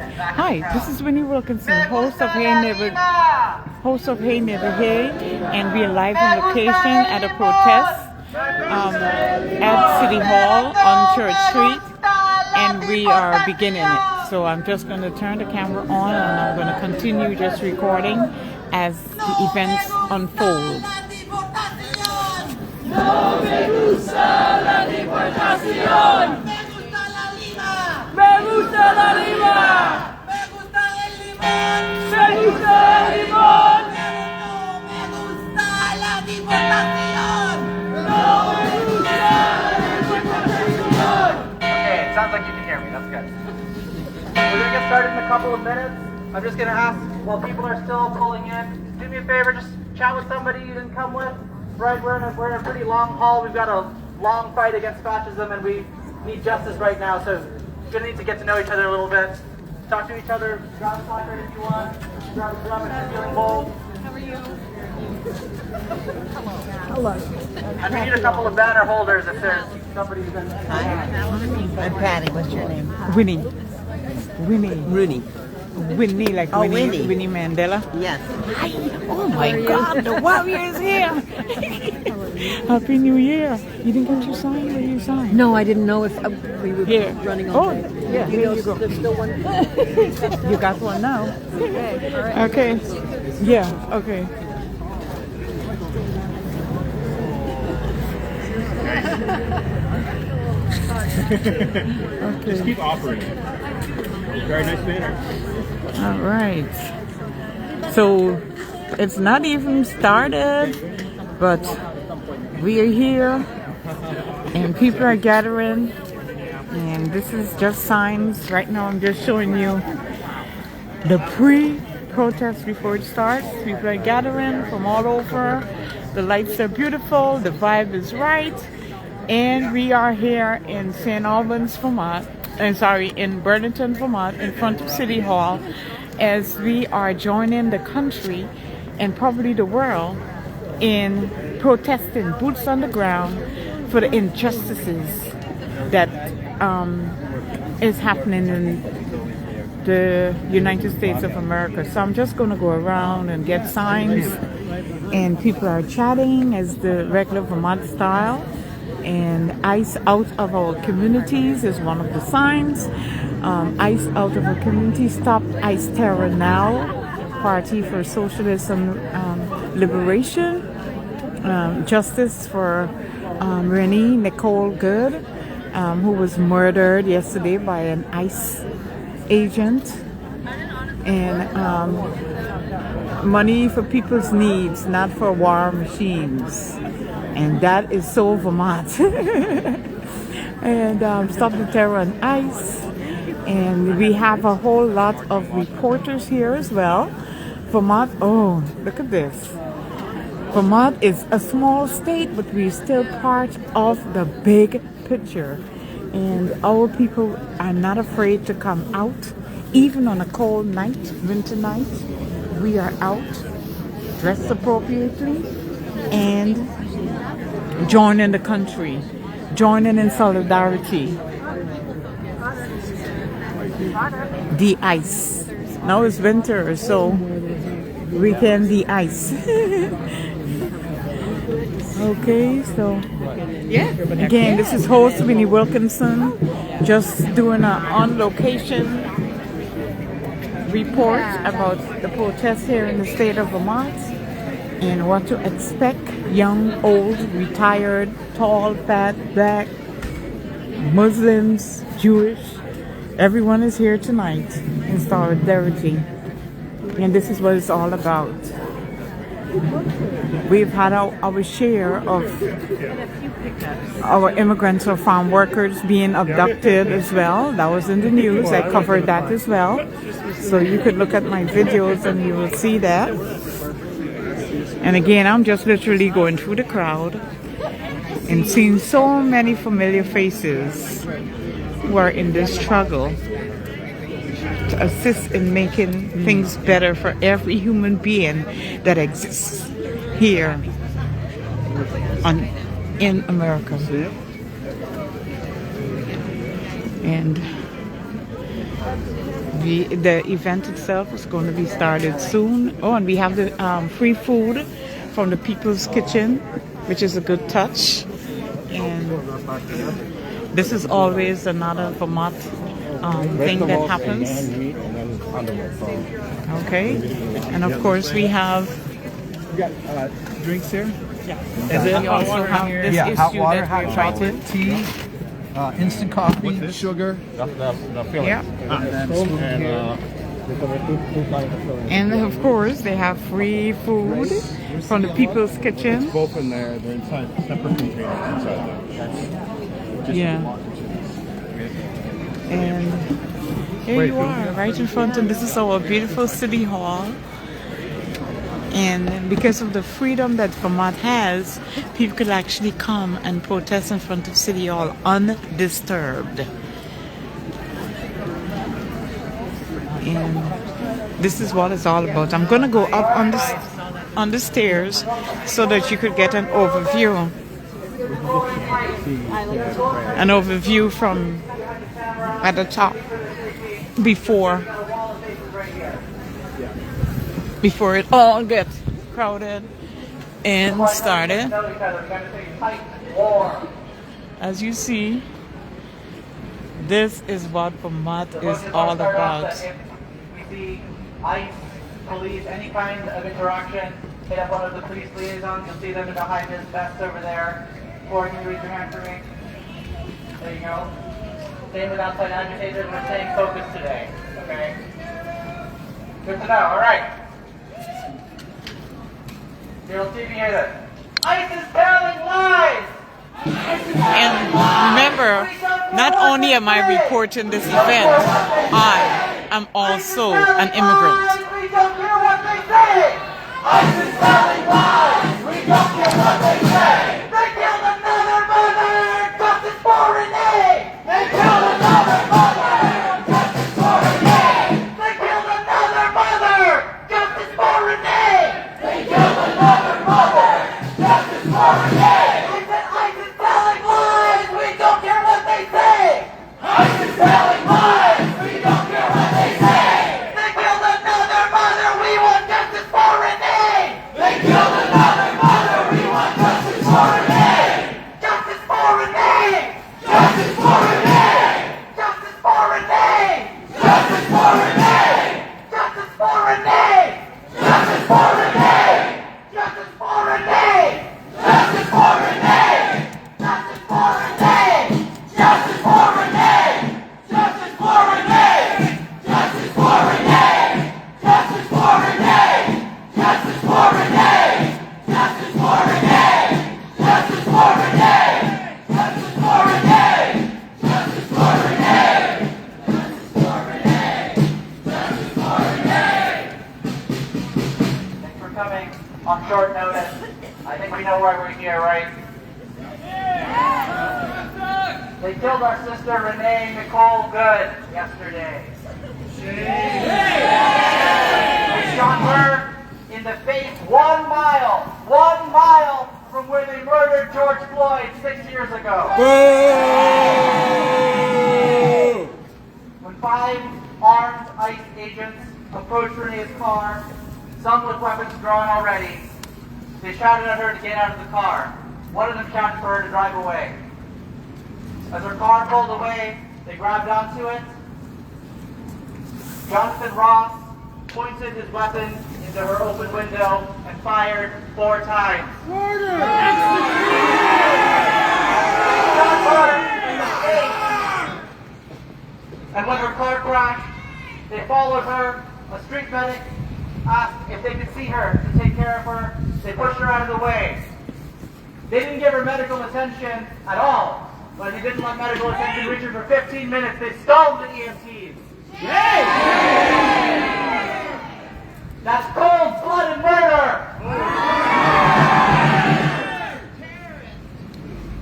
Hi, this is Reene Wilkinson, host of Hey Neighbor Hey, and we are live on location at a protest at City Hall on Church Street, and we are beginning it. So I'm just going to turn the camera on, and I'm going to continue just recording as the events unfold. No me gusta la deportación. Me gusta la lima. Me gusta el limón. Me gusta el limón. Me gusta la deportación. No me gusta la deportación. Okay, it sounds like you can hear me. That's good. We're gonna get started in a couple of minutes. I'm just gonna ask, while people are still pulling in, do me a favor, just chat with somebody you didn't come with. Right, we're in a pretty long haul. We've got a long fight against fascism, and we need justice right now. So you're gonna need to get to know each other a little bit. Talk to each other. Grab a placard if you want. Grab a drum if you're feeling bold. How are you? Hello. And we need a couple of banner holders if there's somebody who's been. Hi, I'm Patty. What's your name? Winnie. Rooney. Winnie, like Oh, Winnie Winnie. Mandela. Yes. Hi. Oh my God, the warrior is here. Happy New Year. You didn't get your sign? Where you sign? No, I didn't know if we were Here. running on. Oh, yeah, here you go. There's still one. You got one now. Okay. All right. Okay. Yeah, okay. Just keep offering it. Very nice banner. All right. So it's not even started, but we are here and people are gathering. And this is just signs. Right now I'm just showing you the pre-protest before it starts. People are gathering from all over. The lights are beautiful. The vibe is right. And we are here in St. Albans, Vermont. In Burlington, Vermont, in front of City Hall, as we are joining the country and probably the world in protesting, boots on the ground, for the injustices that is happening in the United States of America. So I'm just going to go around and get signs, and people are chatting as the regular Vermont style. And ice out of our communities is one of the signs. Ice out of our community. Stop ICE terror now. Party for Socialism Liberation. Justice for Reene Nicole Good, who was murdered yesterday by an ICE agent. And money for people's needs, not for war machines. And that is so Vermont. And stop the terror on ICE. And we have a whole lot of reporters here as well. Vermont, oh, look at this. Vermont is a small state, but we're still part of the big picture. And our people are not afraid to come out, even on a cold night, winter night. We are out, dressed appropriately, and joining the country, joining in solidarity. The ice. Now it's winter, so we can de-ice. Okay, so again, this is host Reene Wilkinson, just doing an on-location report about the protests here in the state of Vermont and what to expect. Young, old, retired, tall, fat, black, Muslims, Jewish. Everyone is here tonight in solidarity. And this is what it's all about. We've had our share of our immigrants or farm workers being abducted as well. That was in the news. I covered that as well. So you could look at my videos and you will see that. And again, I'm just literally going through the crowd and seeing so many familiar faces who are in this struggle to assist in making things better for every human being that exists here in America. And the event itself is going to be started soon. Oh, and we have the free food from the People's Kitchen, which is a good touch. And this is always another Vermont thing that happens. Okay, and of course we have. We got drinks here. Yeah. We also have this hot issue water, that hot we're chocolate, writing. tea, instant coffee, sugar. The filling. Yeah. And of course they have free food from the People's Kitchen. Both in there. They're inside separate containers inside there. Yeah. And here you are, right in front, and this is our beautiful City Hall. And because of the freedom that Vermont has, people could actually come and protest in front of City Hall undisturbed. And this is what it's all about. I'm going to go up on the stairs so that you could get an overview. An overview from at the top before it all gets crowded and started. As you see, this is what Vermont is all about. If we see ICE, police, any kind of interaction, hit up one of the police liaisons. You'll see them behind his vest over there. Or can you raise your hand for me? There you go. Same with outside agitators. We're staying focused today. Okay? Good to know. All right. You'll see me hear this. ICE is telling lies! And remember, not only am I reporting this event, I am also an immigrant. We don't care what they say! ICE is telling lies! We don't care what they say! They killed another mother! Justice for Renee! They killed another mother! Justice for Renee! They killed another mother! Justice for Renee! They killed another mother! Justice for Renee! I said ICE is telling lies! We don't care what they say! ICE is telling lies! We don't care what they say! They killed another mother! We want justice for Renee! They killed another mother! We want justice for Renee! Justice for Renee! Justice for Renee! Justice for Renee! Justice for Renee! Justice for Renee! Justice for Renee! Justice for Renee! Justice for Renee! Justice for Renee! Justice for Renee! Justice for Renee! Justice for Renee! Justice for Renee! Justice for Renee! Justice for Renee! Justice for Renee! Justice for Renee! Justice for Renee! Justice for Renee! Thanks for coming on short notice. I think we know why we're here, right? They killed our sister Reene Nicole Good yesterday. They shot her in the face 1 mile from where they murdered George Floyd 6 years ago. When 5 armed ICE agents approached Renee's car, some with weapons drawn already, they shouted at her to get out of the car. One of them shouted for her to drive away. As her car pulled away, they grabbed onto it. Jonathan Ross pointed his weapon into her open window and fired 4 times. Murder! Shot her in the face. And when her car crashed, they followed her. A street medic asked if they could see her to take care of her. They pushed her out of the way. They didn't give her medical attention at all. But they didn't let medical attention reach her for 15 minutes. They stalled the EMTs. Yay! That's cold blood and murder!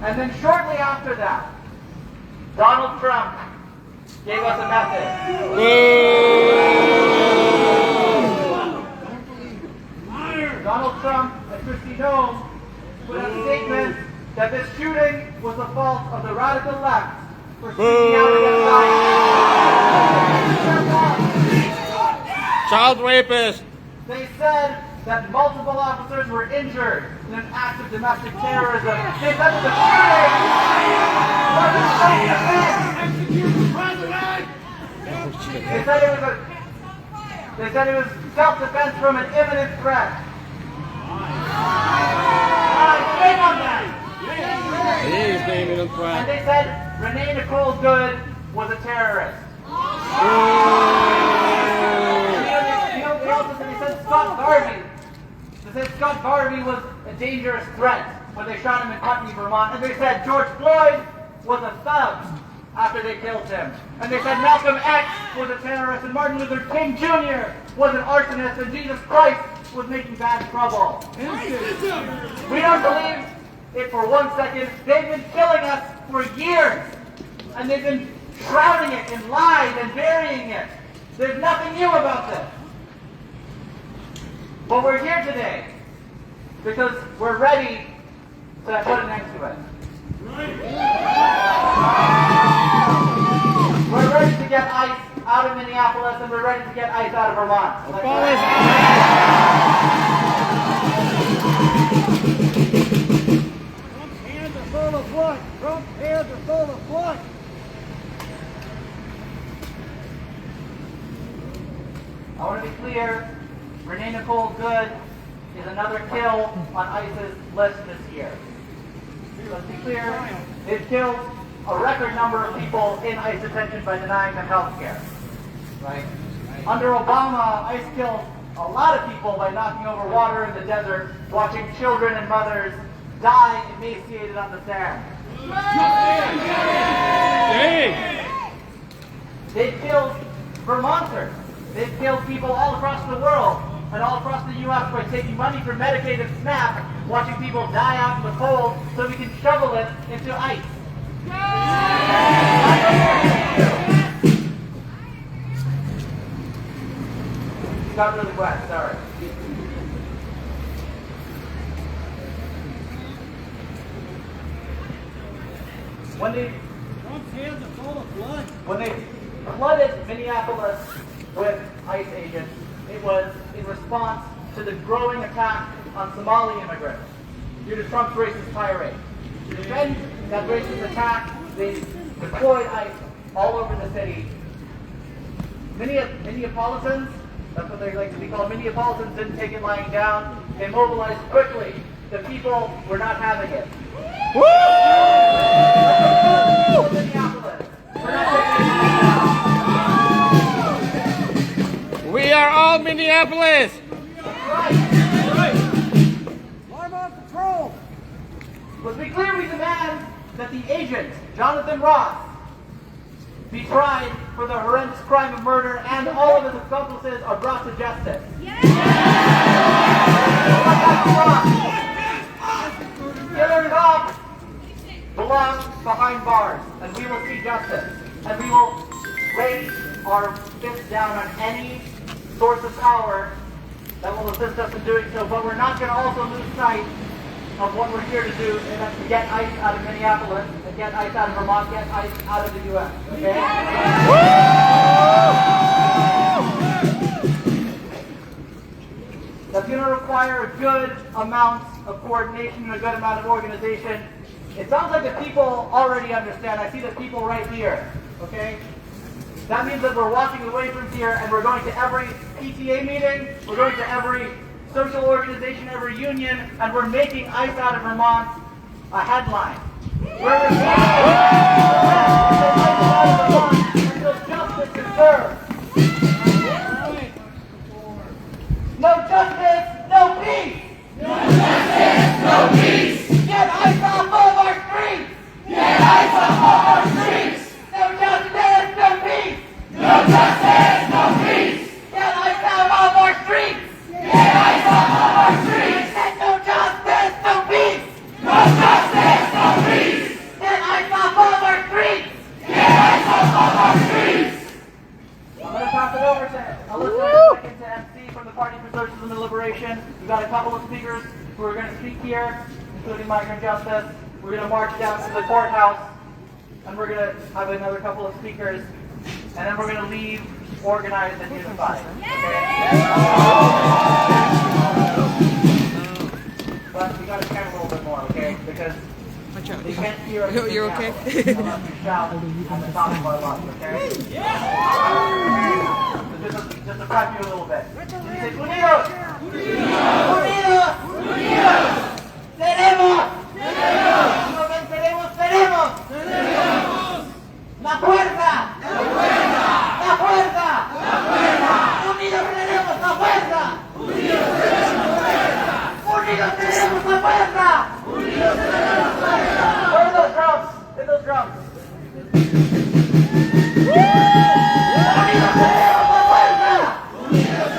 And then shortly after that, Donald Trump gave us a message. Donald Trump and Kristi Noem put out a statement that this shooting was the fault of the radical left for speaking out against ICE. Child rapist. They said that multiple officers were injured in an act of domestic terrorism. They said that the shooting was self-defense. They said it was self-defense from an imminent threat. Shame on them. And they said Reene Nicole Good was a terrorist. You know what else? They said Scott Garvey. They said Scott Garvey was a dangerous threat when they shot him in Putney, Vermont. And they said George Floyd was a thug after they killed him. And they said Malcolm X was a terrorist and Martin Luther King Jr. was an arsonist and Jesus Christ was making bad trouble. We don't believe it for 1 second. They've been killing us for years. And they've been shrouding it in lies and burying it. There's nothing new about this. But we're here today because we're ready to put an end to it. We're ready to get ICE out of Minneapolis and we're ready to get ICE out of Vermont. Trump's hands are full of blood. Trump's hands are full of blood. I want to be clear, Reene Nicole Good is another kill on ICE's list this year. Let's be clear, they've killed a record number of people in ICE detention by denying them health care. Right? Under Obama, ICE killed a lot of people by knocking over water in the desert, watching children and mothers die emaciated on the sand. They've killed Vermonters. They've killed people all across the world and all across the U.S. by taking money from Medicaid and SNAP, watching people die out in the cold so we can shovel it into ICE. It got really wet, sorry. When they flooded Minneapolis with ICE agents, it was in response to the growing attack on Somali immigrants due to Trump's racist tirade. To defend that racist attack, they deployed ICE all over the city. Minneapolisans, that's what they like to be called, Minneapolisans didn't take it lying down. They mobilized quickly. The people were not having it. Woo! Minneapolis. We're not taking it down. We are all Minneapolis. Right. I'm on patrol. Let's be clear, we demand that the agent, Jonathan Ross, be tried for the horrendous crime of murder and all of his accomplices are brought to justice. Killer cops belong behind bars, and we will see justice. And we will raise our fists down on any source of power that will assist us in doing so. But we're not going to also lose sight of what we're here to do, and that's to get ICE out of Minneapolis, and get ICE out of Vermont, get ICE out of the U.S. Okay? That's going to require a good amount of coordination and a good amount of organization. It sounds like the people already understand. I see the people right here. Okay? That means that we're walking away from here and we're going to every PTA meeting, we're going to every social organization, every union, and we're making ICE out of Vermont a headline. We're until justice is served. No justice, no peace. No justice, no peace. Get ICE off of our streets. Get ICE off of our streets. No justice, no peace. No justice, no peace. Get ICE out of our streets. Get ICE off of our streets. And no justice, no peace. No justice, no peace. Get ICE off of our streets. Get ICE off of our streets. I'm going to pass it over to Alyssa to MC from the Party for Socialism and Liberation. We've got a couple of speakers who are going to speak here, including migrant justice. We're going to march down to the courthouse, and we're going to have another couple of speakers and then we're going to leave organized and unified. Okay? But we got to count a little bit more, okay? Because we can't hear us. You're okay? Unless we shout at the top of our lungs, okay? So just to prep you a little bit. You say, Unidos! Unidos, unidos, seremos, nos venceremos, seremos, la fuerza, la fuerza, unidos seremos la fuerza, unidos seremos la fuerza, Where are those drums? Hit those drums. unidos seremos la fuerza, unidos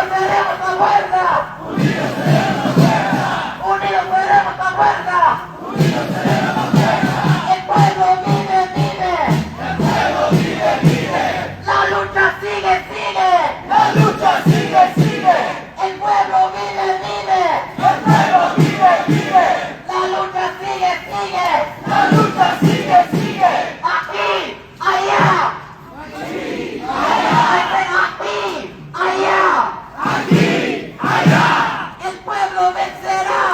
seremos la fuerza, unidos seremos la fuerza, el pueblo vive, vive, la lucha sigue, sigue, el pueblo vive, vive, la lucha sigue, sigue, aquí, allá, aquí, allá, el pueblo vencerá,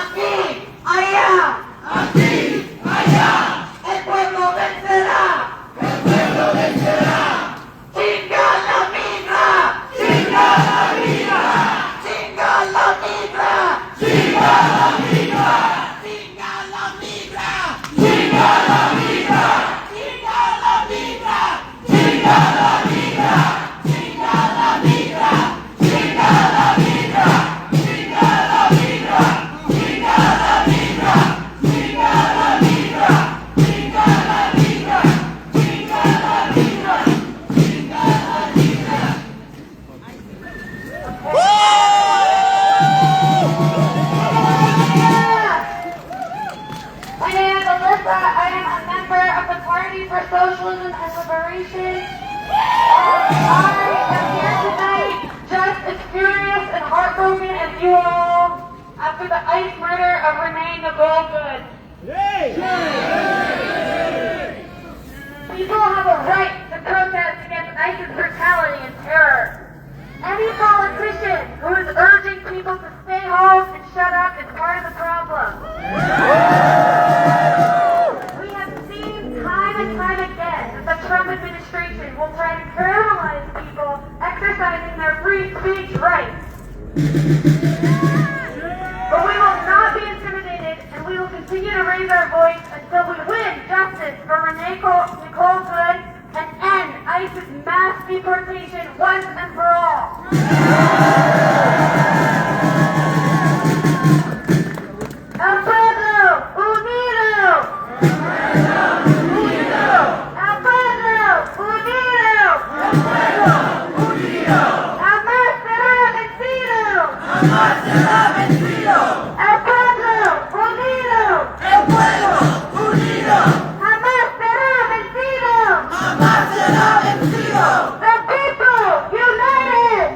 aquí, allá, el pueblo vencerá, chinga la migra, chinga la migra, chinga la migra, chinga la migra, chinga la migra, chinga la migra, chinga la migra, chinga la migra, chinga la migra, chinga la migra, chinga la migra, chinga la migra, chinga la migra, chinga la migra, chinga la migra, chinga la migra. My name is Alyssa. I am a member of the Party for Socialism and Liberation. I am here tonight just as furious and heartbroken as you all after the ICE murder of Reene Nicole Good. People have a right to protest against ICE's brutality and terror. Any politician who is urging people to stay home and shut up is part of the problem. We have seen time and time again that the Trump administration will try to criminalize people exercising their free speech rights. But we will not be intimidated, and we will continue to raise our voice until we win justice for Reene Nicole Good and end ICE's mass deportation once and for all. El pueblo unido. El pueblo unido. Jamás será vencido. El pueblo unido. Jamás será vencido. The people united.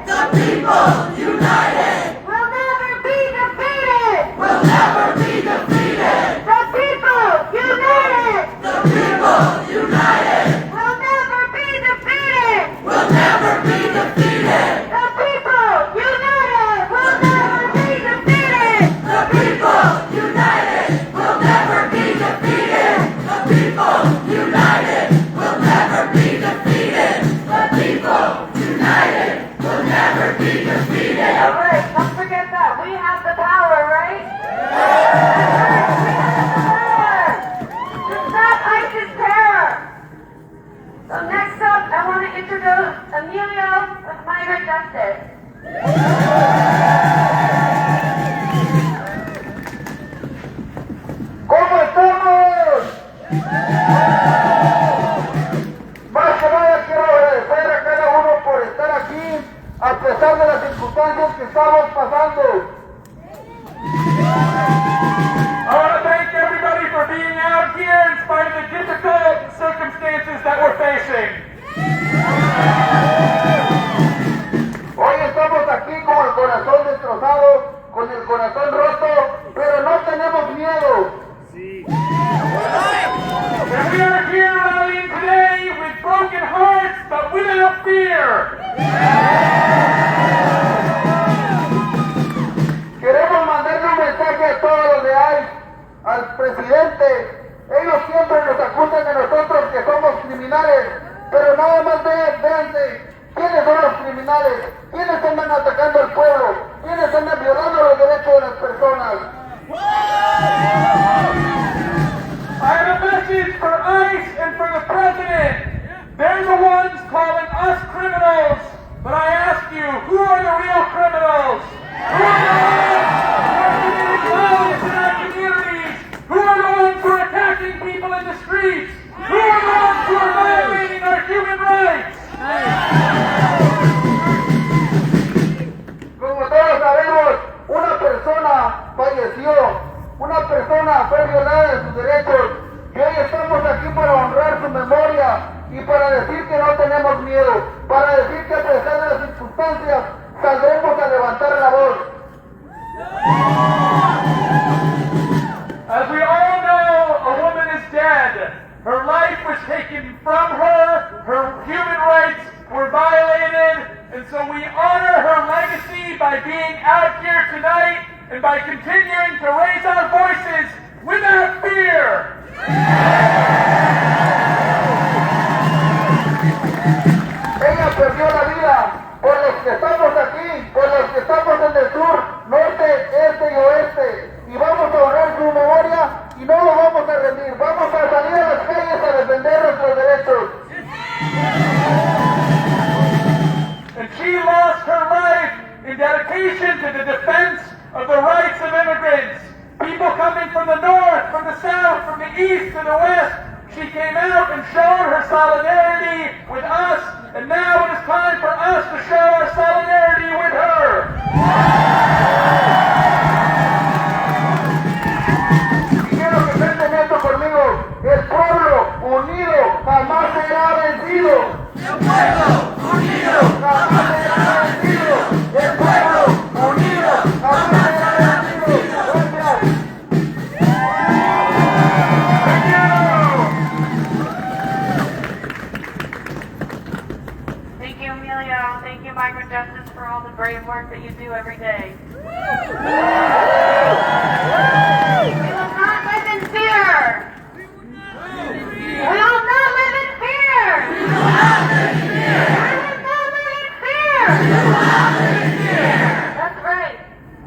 Will never be defeated. The people united. Will never be defeated. The people united will never be defeated. Alright, don't forget that. We have the power, right? We have the power to stop ISIS terror. So next up, I want to introduce Emilio with Migrant Justice. ¿Cómo estamos? Más que nada quiero agradecer a cada uno por estar aquí a pesar de las circunstancias que estamos pasando. I want to thank everybody for being out here in spite of the difficult circumstances that we're facing. Hoy estamos aquí con el corazón destrozado, con el corazón roto, pero no tenemos miedo. without fear. Queremos mandarle un mensaje a todos los de ICE, al presidente. Ellos siempre nos acusan de nosotros que somos criminales, pero nada más véanse quiénes son los criminales, quiénes andan atacando al pueblo, quiénes andan violando los derechos de las personas. I have a message for ICE and for the president. They're the ones calling us criminals. But I ask you, who are the real criminals? Who are the ones who are committing violence in our communities? Who are the ones who are attacking people in the streets? Who are the ones who are violating our human rights? Como todos sabemos, una persona falleció, una persona fue violada de sus derechos, y hoy estamos aquí para honrar su memoria y para decir que no tenemos miedo, para decir que a pesar de las circunstancias saldremos a levantar la voz. As we all know, a woman is dead. Her life was taken from her, her human rights were violated, and so we honor her legacy by being out here tonight and by continuing to raise our voices without fear. Ella perdió la vida por los que estamos aquí, por los que estamos en el sur, norte, este y oeste. Y vamos a honrar su memoria y no lo vamos a rendir. Vamos a salir a las calles a defender nuestros derechos. And she lost her life in dedication to the defense of the rights of immigrants. People coming from the north, from the south, from the east to the west. She came out and showed her solidarity with us, and now it is time for us to show our solidarity with her. Quiero que canten esto conmigo. El pueblo unido jamás será vencido. El pueblo unido jamás será vencido. El pueblo unido jamás será vencido. Gracias. Thank you, Emilio. Thank you, Migrant Justice, for all the brave work that you do every day. We will not live in fear. We will not live in fear. We will not live in fear. That's right.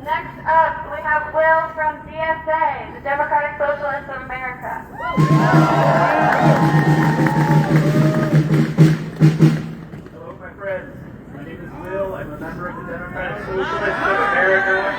Next up, we have Will from DSA, the Democratic Socialists of America. Hello, my friends. My name is Will. I'm a member of the Democratic Socialists of America.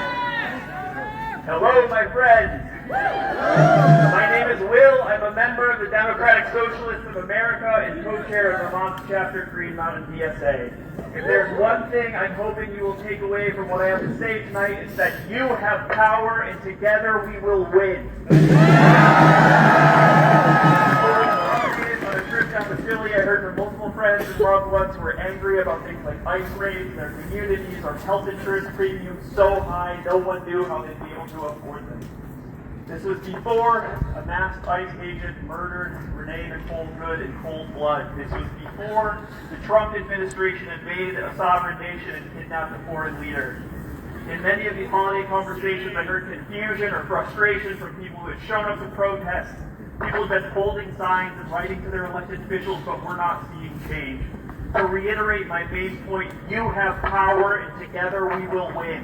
Hello, my friends. My name is Will. I'm a member of the Democratic Socialists of America and co-chair of Vermont's chapter Green Mountain DSA. If there's one thing I'm hoping you will take away from what I have to say tonight, it's that you have power and together we will win. On a trip down to Philly, I heard from multiple friends and loved ones who were angry about things like ICE raids, their communities, or health insurance premiums so high no one knew how they'd be able to afford them. This was before a masked ICE agent murdered Reene Nicole Good in cold blood. This was before the Trump administration invaded a sovereign nation and kidnapped a foreign leader. In many of these holiday conversations, I heard confusion or frustration from people who had shown up to protest. People who had been holding signs and writing to their elected officials, but were not seeing change. To reiterate my main point, you have power, and together we will win.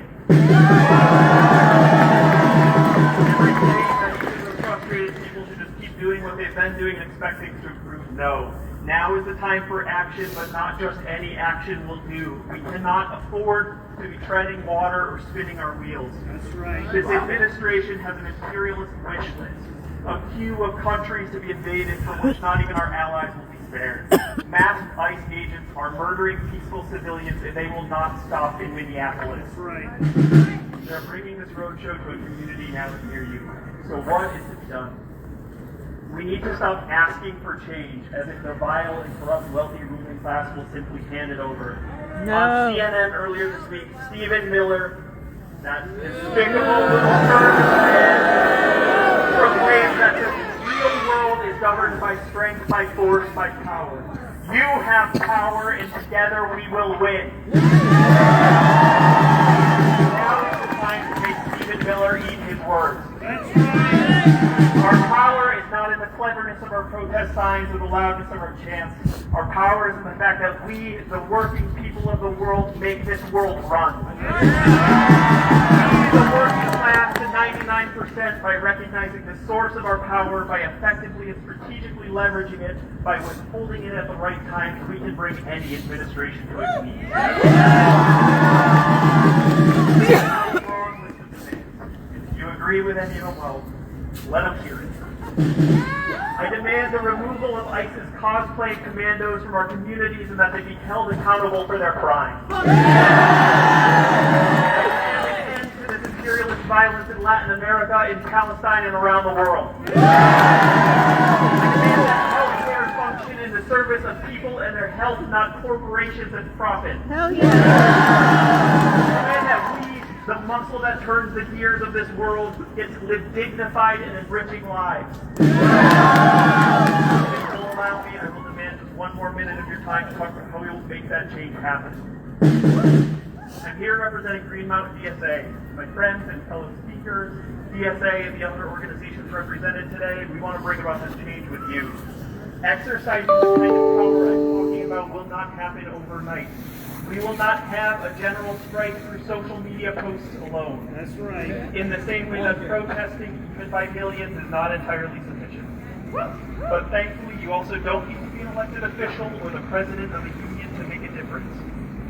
Every day, many frustrated people should just keep doing what they've been doing and expecting to improve. No. Now is the time for action, but not just any action will do. We cannot afford to be treading water or spinning our wheels. That's right. This administration has an imperialist wish list, a queue of countries to be invaded from which not even our allies will be spared. Masked ICE agents are murdering peaceful civilians, and they will not stop in Minneapolis. That's right. They're bringing this roadshow to a community now near you. So what is to be done? We need to stop asking for change as if the vile and corrupt wealthy ruling class will simply hand it over. No. On CNN earlier this week, Stephen Miller, that despicable little man, proclaimed that the real world is governed by strength, by force, by power. You have power, and together we will win. Now is the time to make Stephen Miller eat his words. Our power is not in the cleverness of our protest signs or the loudness of our chants. Our power is in the fact that we, the working people of the world, make this world run. We, the working class, to 99% by recognizing the source of our power, by effectively and strategically leveraging it, by withholding it at the right time, so we can bring any administration to its knees. If you agree with any of them, well, let them hear it. I demand the removal of ISIS cosplay commandos from our communities and that they be held accountable for their crimes. I demand an end to this imperialist violence in Latin America, in Palestine, and around the world. I demand that healthcare function in the service of people and their health, not corporations and profit. Hell yeah. I demand that we, the muscle that turns the gears of this world, gets to live dignified and enriching lives. If you will allow me, I will demand just one more minute of your time to talk about how we will make that change happen. I'm here representing Green Mountain DSA. My friends and fellow speakers, DSA and the other organizations represented today, we want to bring about this change with you. Exercising the kind of power I'm talking about will not happen overnight. We will not have a general strike through social media posts alone. That's right. In the same way that protesting, even by millions, is not entirely sufficient. But thankfully, you also don't need to be an elected official or the president of a union to make a difference.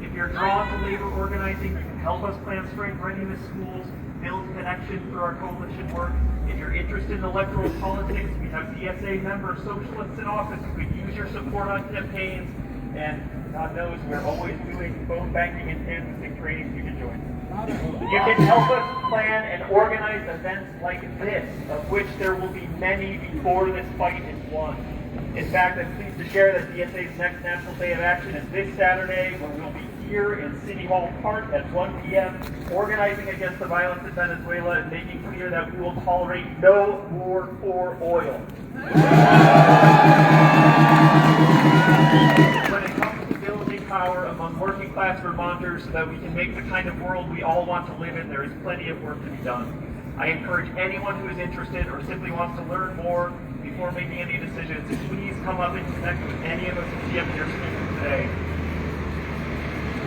If you're drawn to labor organizing, you can help us plan strike readiness schools, build connections through our coalition work. If you're interested in electoral politics, we have DSA members, socialists in office who could use your support on campaigns. And God knows we're always doing phone banking and canvassing trainings you can join. You can help us plan and organize events like this, of which there will be many before this fight is won. In fact, I'm pleased to share that DSA's next National Day of Action is this Saturday, when we'll be here in City Hall Park at 1 p.m., organizing against the violence in Venezuela and making clear that we will tolerate no war for oil. When it comes to building power among working class Vermonters so that we can make the kind of world we all want to live in, there is plenty of work to be done. I encourage anyone who is interested or simply wants to learn more before making any decisions, please come up and connect with any of us who see up here speaking today.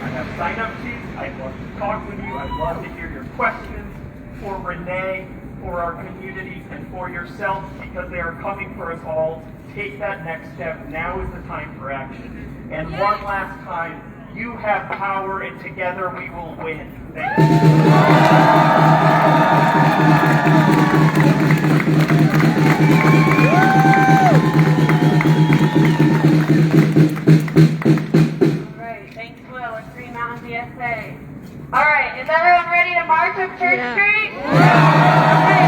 I have sign-up sheets. I'd love to talk with you. I'd love to hear your questions for Renee, for our community, and for yourself, because they are coming for us all. Take that next step. Now is the time for action. And one last time, you have power, and together we will win. Thank you. Great, thanks, Will, with Green Mountain DSA. All right, is everyone ready to march up Church Street? Okay,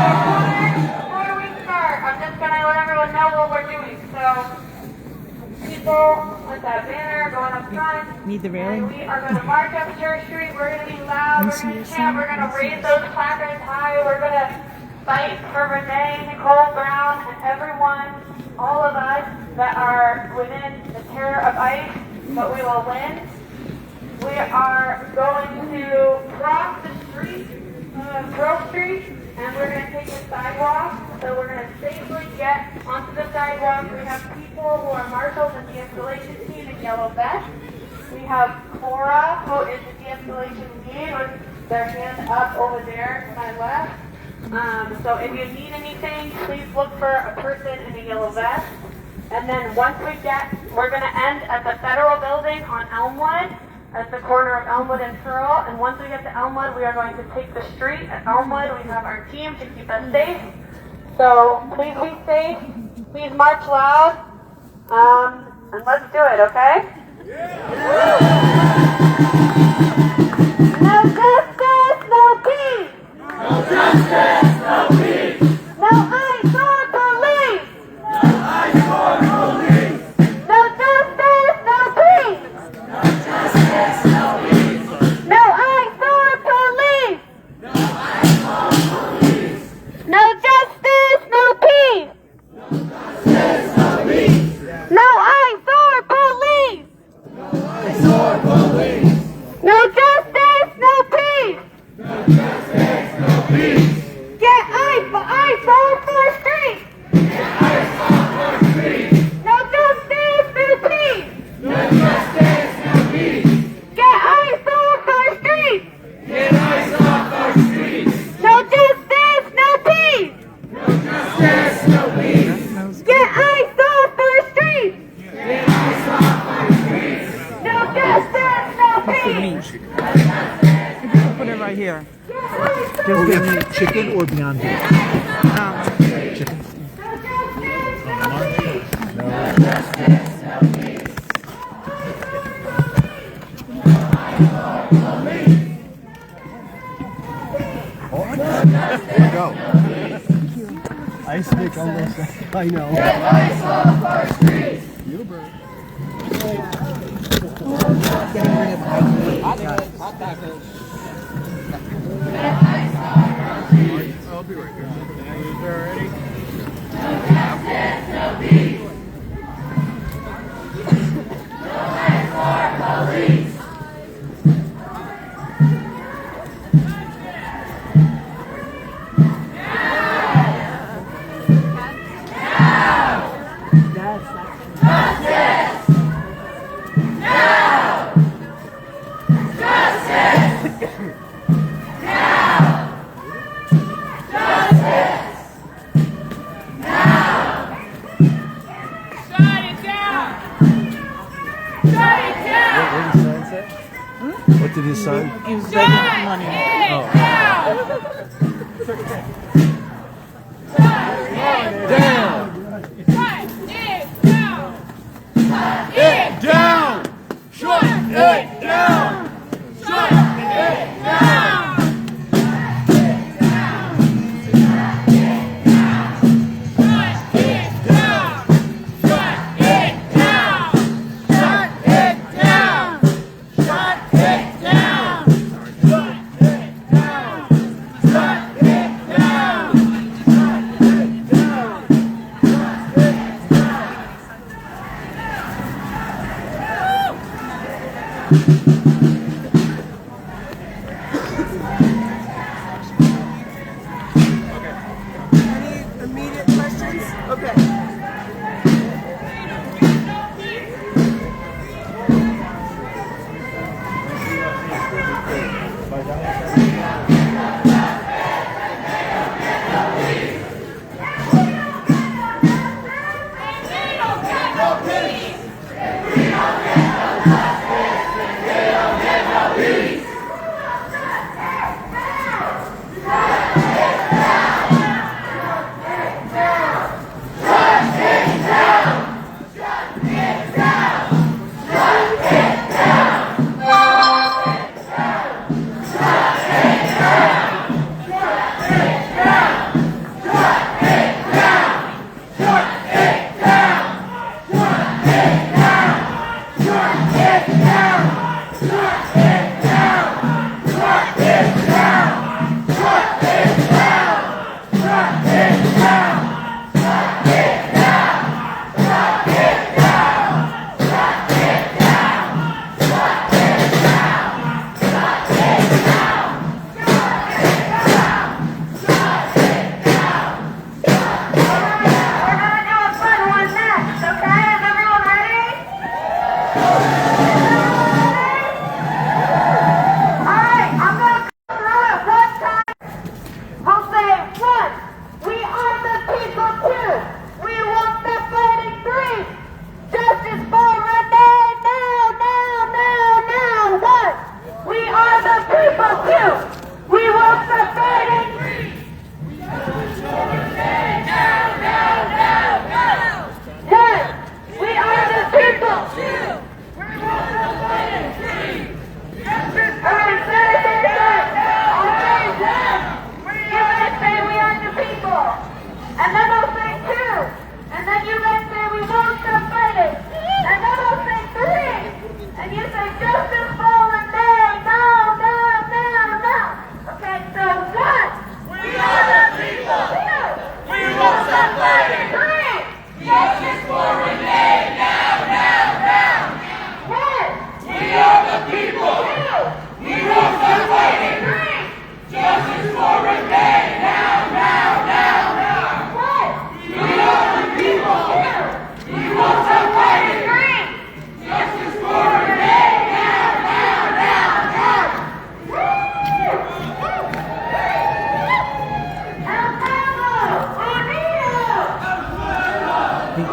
before we start, I'm just going to let everyone know what we're doing. So, people with that banner going up front. Need the railing? We are going to march up Church Street. We're going to be loud. We're going to chant. We're going to raise those placards high. We're going to fight for Reene Nicole Brown and everyone, all of us that are within the terror of ICE, but we will win. We are going to cross the street, Grove Street, and we're going to take the sidewalk. So we're going to safely get onto the sidewalk. We have people who are marshals and de-escalation team in yellow vests. We have Cora, who is the de-escalation lead, with their hand up over there to my left. So if you need anything, please look for a person in a yellow vest. And then once we're going to end at the Federal Building on Elmwood, at the corner of Elmwood and Searle. And once we get to Elmwood, we are going to take the street at Elmwood. We have our team to keep us safe. So please be safe. Please march loud. And let's do it, okay? No justice, no peace. No justice, no peace. No ICE or police. No ICE or police. No justice, no peace. No justice, no peace. No ICE or police. No ICE or police. No justice, no peace. No justice, no peace. No ICE or police. here. Oh, we have chicken or Beyond Beef? Chicken. There you go. Ice make almost. I know. I'll be right here. What did he sign? He was begging for money. Down! Shut it down! Shut it down! Any immediate questions? Okay.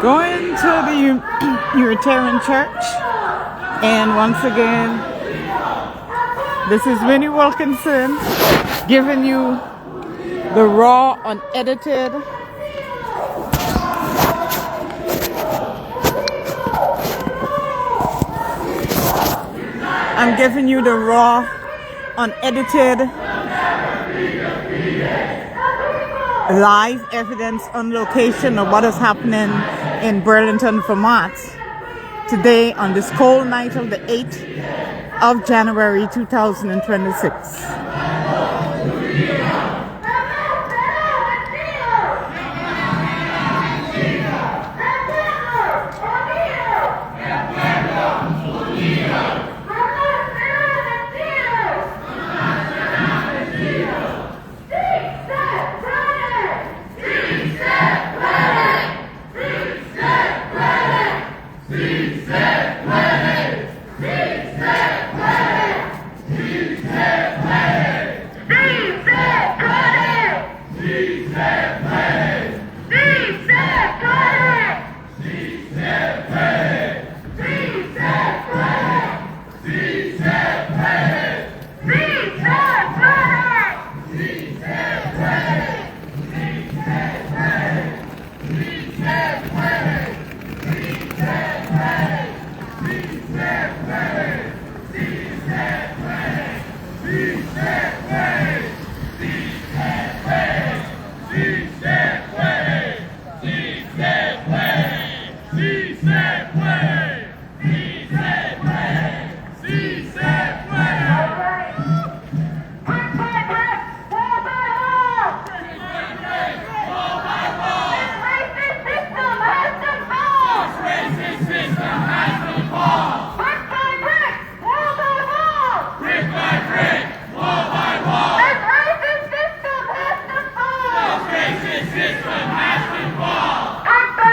Going to the Unitarian Church, and once again, This is Winnie Wilkinson giving you the raw, unedited. I'm giving you the raw, unedited, live evidence on location of what is happening in Burlington, Vermont today on this cold night of the 8th of January 2026.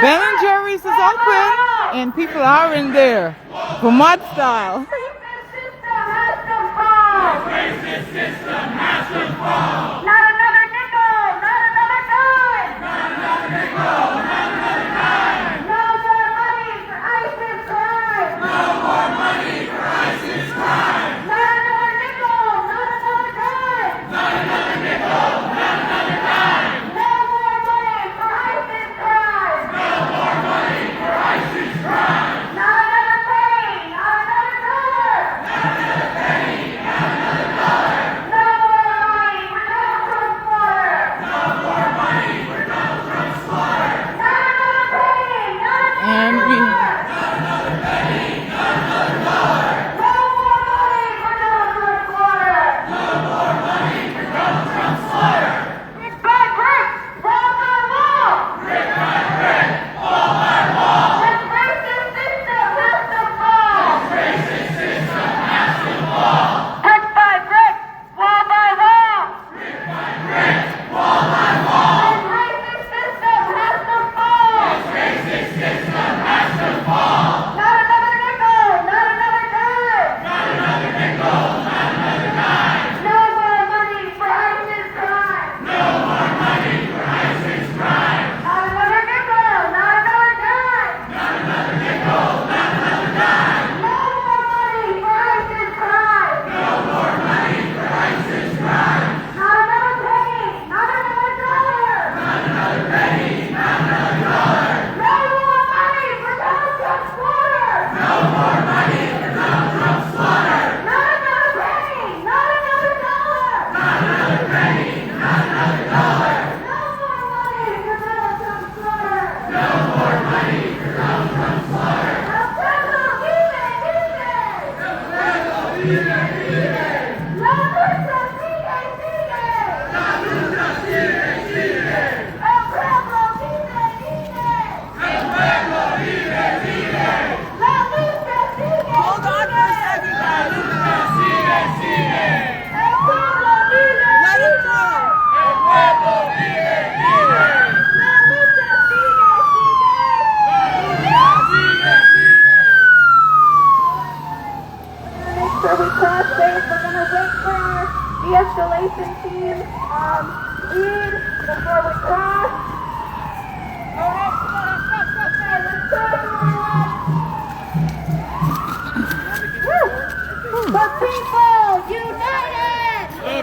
Ben and Jerry's is open and people are in there, Vermont style. Racist system has to fall. Not another nickel, not another dime. Not another nickel, not another dime. No more money for ISIS crime. No more money for ISIS crime. Not another nickel, not another dime. Not another nickel, not another dime. No more money for ISIS crime. No more money for ISIS crime. Not another penny, not another dollar. Not another penny, not another dollar. No more money for Donald Trump's slaughter. No more money for Donald Trump's slaughter.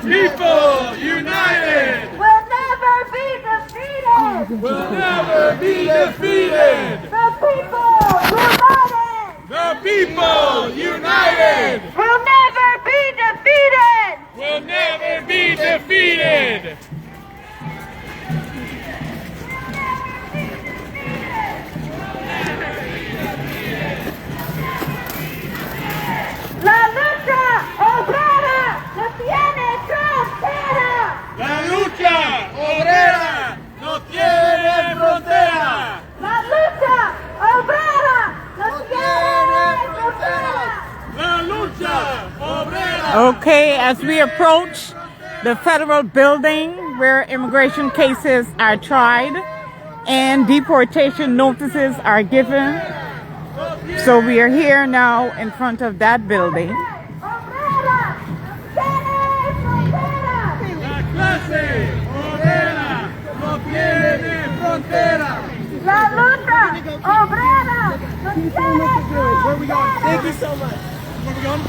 people united will never be defeated. will never be defeated. The people united The people united will never be defeated. will never be defeated. La lucha obrera no tiene frontera. La lucha obrera no tiene frontera. La lucha obrera no tiene frontera. La lucha obrera. Okay, as we approach the federal building where immigration cases are tried and deportation notices are given. So we are here now in front of that building. Obrera, tiene frontera. La clase obrera no tiene frontera. La lucha obrera no tiene frontera. Where are we going? Thank you so much. Where are we going?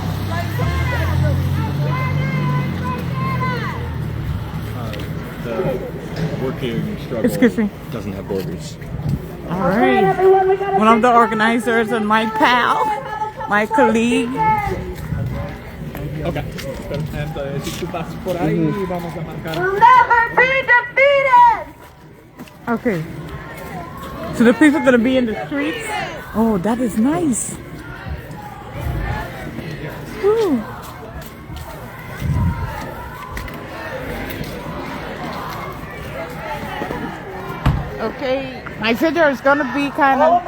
The working struggle Excuse me. doesn't have borders. All right. One of the organizers and my pal, my colleague. Okay. And si tú pasas por ahí, vamos a marcar. Will never be defeated. Okay. So the people gonna be in the streets. Oh, that is nice. Woo. Okay, my video is gonna be kind of.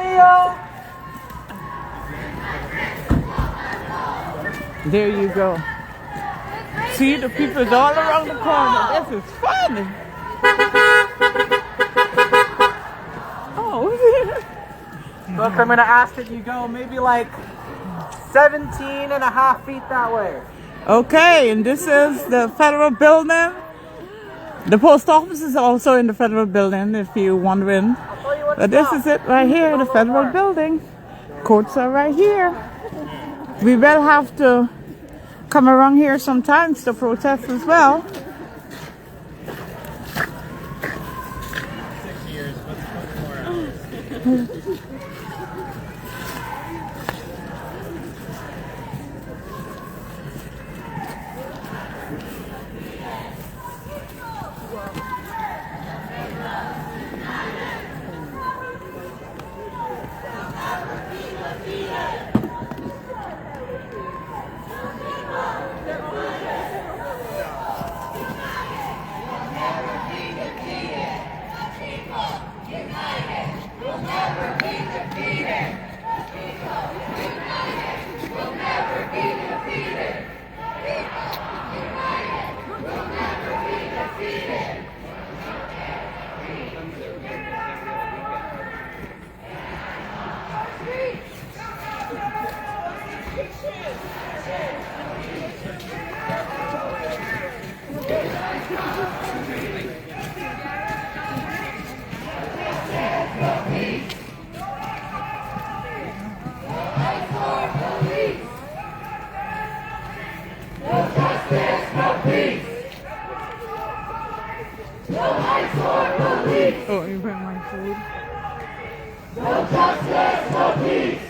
There you go. See, the people is all around the corner. This is fun. Oh. Look, I'm gonna ask that you go maybe like 17 and a half feet that way. Okay, and this is the federal building. The post office is also in the federal building, if you're wondering. I'll tell you what. But this is it right here, the federal building. Courts are right here. We will have to come around here sometimes to protest as well. Oh, you bring my food. No justice, no peace.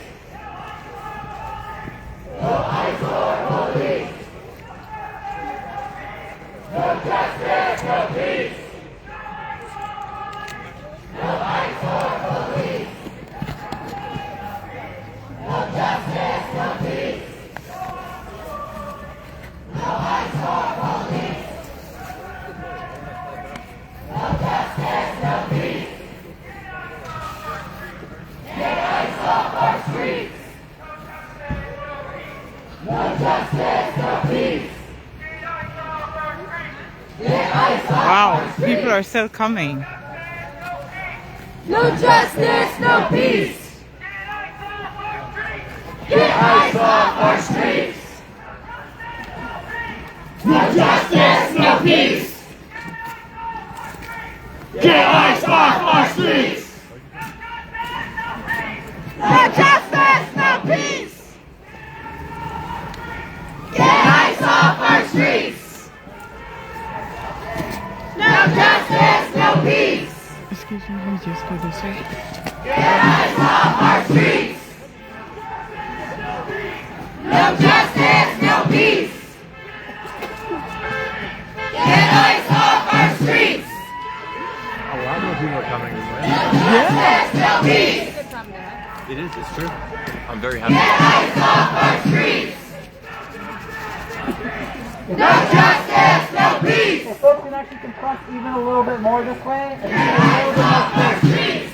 No ICE or police. No justice, no peace. No ICE or police. No justice, no peace. No ICE or police. No justice, no peace. Get ICE off our streets. No justice, no peace. Get ICE off Wow, our streets. people are still coming. No justice, no peace. Get ICE off our streets. No justice, no peace. Get ICE off our streets. No justice, no peace. Get ICE off our streets. We just go this way. Get ice off our streets! No justice, no peace! Get ice off our streets! A lot more people are coming this way. No justice, no peace! It is, it's true. I'm very happy. Get ice off our streets! No justice, no peace! If folks can actually compress even a little bit more this way, and even a little bit more space.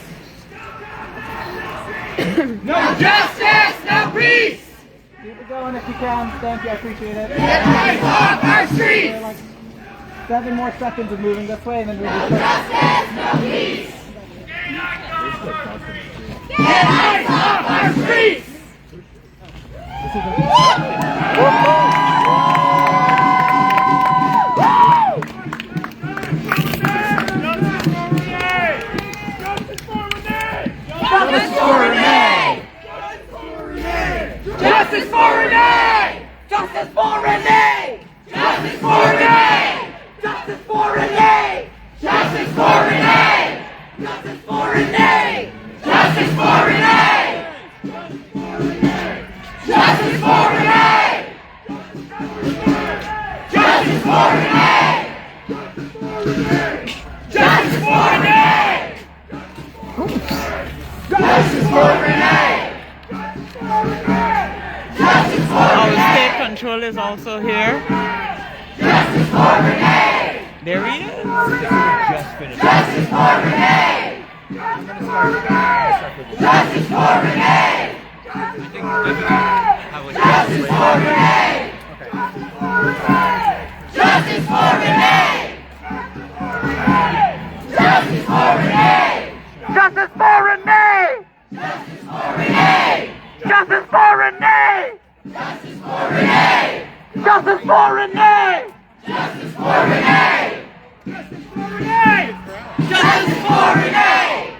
No justice, no peace! Keep it going if you can. Thank you, I appreciate it. Get ice off our streets! Like 7 more seconds of moving this way, and then we No just justice, no peace! Get ice off our streets! Justice for Renee! Justice for Renee! Justice for Renee! Justice for Renee! Justice for Renee! Justice for Renee! Justice for Renee! Justice for Renee! Justice for Renee! Justice for Renee! Justice for Renee! Justice for Renee! Justice for Our Renee! state control is also here. Justice for Renee! There he is. Just finished. Justice for Renee! Justice for Renee! Justice for Renee! Justice for Renee! Justice for Renee! Justice for Renee! Justice for Renee! Justice for Renee! Justice for Renee! Justice for Renee! Justice for Renee! Justice for Renee! Justice for Renee!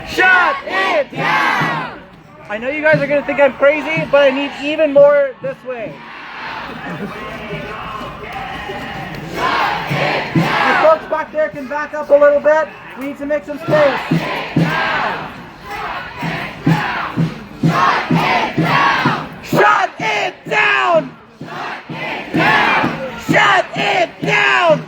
Shut it Down! I know you guys are going to think I'm crazy, but I need even more this way. If folks back there can back up a little bit, we need to make some space. Shut it down! Shut it down! Shut it down!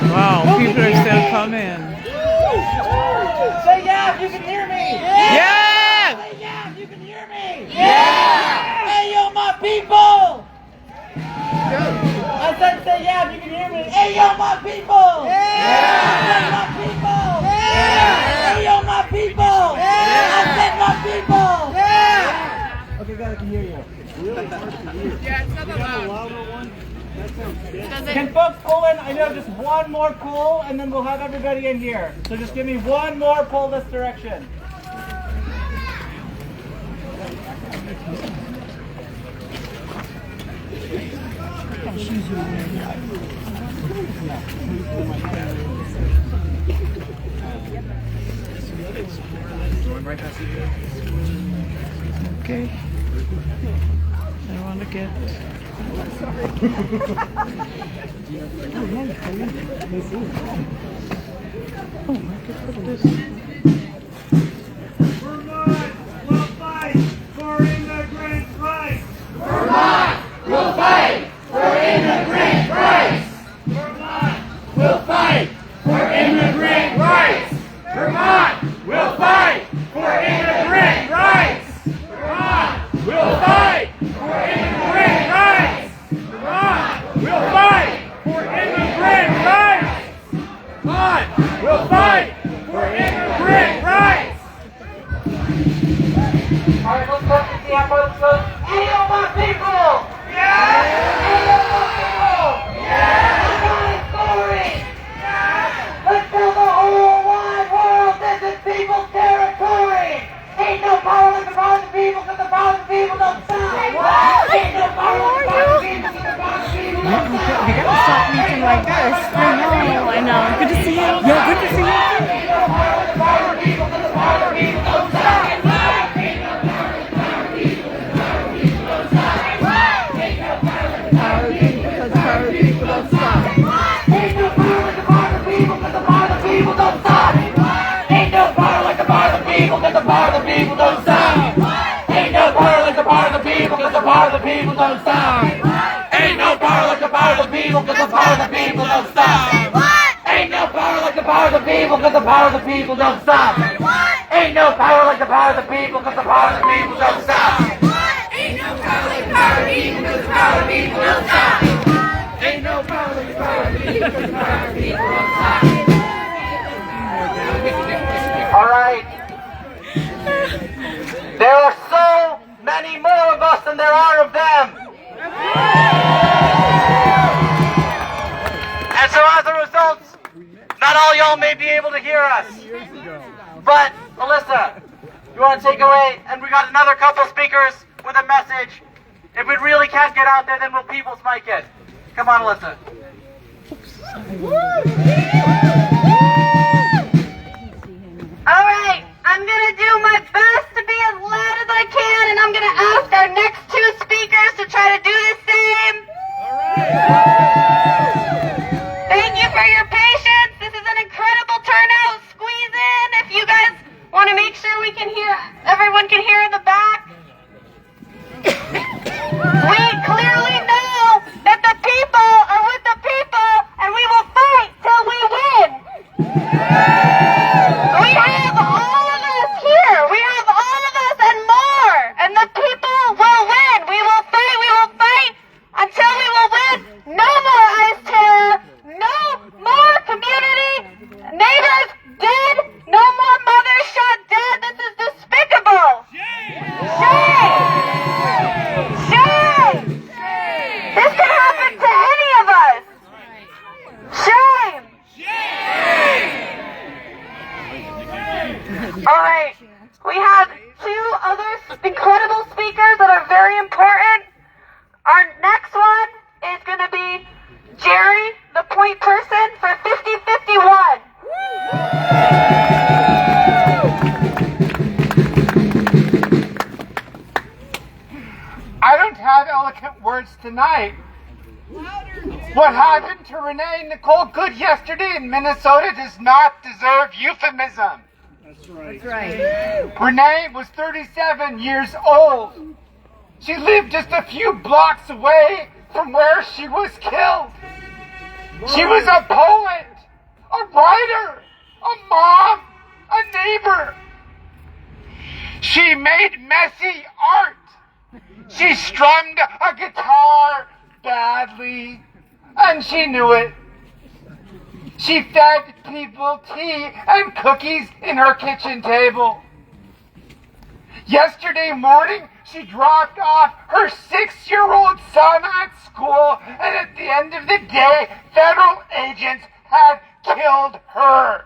Wow, people are still coming. Say yeah if you can hear me! Yeah! Say yeah if you can hear me! Yeah! Hey yo my people! I said say yeah if you can hear me! Hey yo my people! Hey my people! Hey yo my people! I said my people! Okay, guys, I can hear you. Can folks pull in? I know just one more pull, and then we'll have everybody in here. So just give me one more pull this direction. Okay. I want to get. Oh, I could put this. Vermont will fight for immigrant rights! Vermont will fight for immigrant rights! Vermont will fight for immigrant rights! Vermont will fight for immigrant rights! Vermont will fight for immigrant rights! Vermont will fight for immigrant rights! Vermont will fight for immigrant rights! Alright, let's put the camp on. Hey yo my people! Yeah! Ain't no power like the power of the people. We gotta stop meeting like this. I know. Good to see you. Yeah, good to see you. Ain't no power like the power of the people, 'cause the power of the people don't stop. Ain't no power like the power of the people, 'cause the power of the people don't stop. Ain't no power like the power of the people, 'cause the power of the people don't stop. Ain't no power like the power of the people, 'cause the power of the people don't stop. Ain't no power like the power of the people, 'cause the power of the people don't stop. Ain't no power like the power of the people, 'cause the power of the people don't stop. Ain't no power like the power of the people, 'cause the power of the people don't stop. Ain't no power like the power of the people, 'cause the power of the people don't stop. All right. There are so many more of us than there are of them. And so as a result, not all y'all may be able to hear us. But, Alyssa, you want to take away? And we got another couple speakers with a message. If we really can't get out there, then we'll people's mic it. Come on, Alyssa. All right, I'm gonna do my best to be as loud as I can, and I'm gonna ask our next two speakers to try to do the same. Thank you for your patience. This is an incredible turnout. Squeeze in if you guys want to make sure we can hear, everyone can hear in the back. We clearly know that the people are with the people, and we will fight till we win. We have all of us here. We have all of us and more. And the people will win. We will fight until we will win. No more ICE terror. No more community neighbors dead. No more mothers shot dead. This is despicable. Shame. Shame. This can happen to any of us. Shame. All right, we have two other incredible speakers that are very important. Our next one is going to be Jerry, the point person for 5051. I don't have eloquent words tonight. What happened to Reene Nicole Good yesterday in Minnesota does not deserve euphemism. That's right. Renee was 37 years old. She lived just a few blocks away from where she was killed. She was a poet, a writer, a mom, a neighbor. She made messy art. She strummed a guitar badly, and she knew it. She fed people tea and cookies in her kitchen table. Yesterday morning, she dropped off her 6-year-old son at school, and at the end of the day, federal agents had killed her.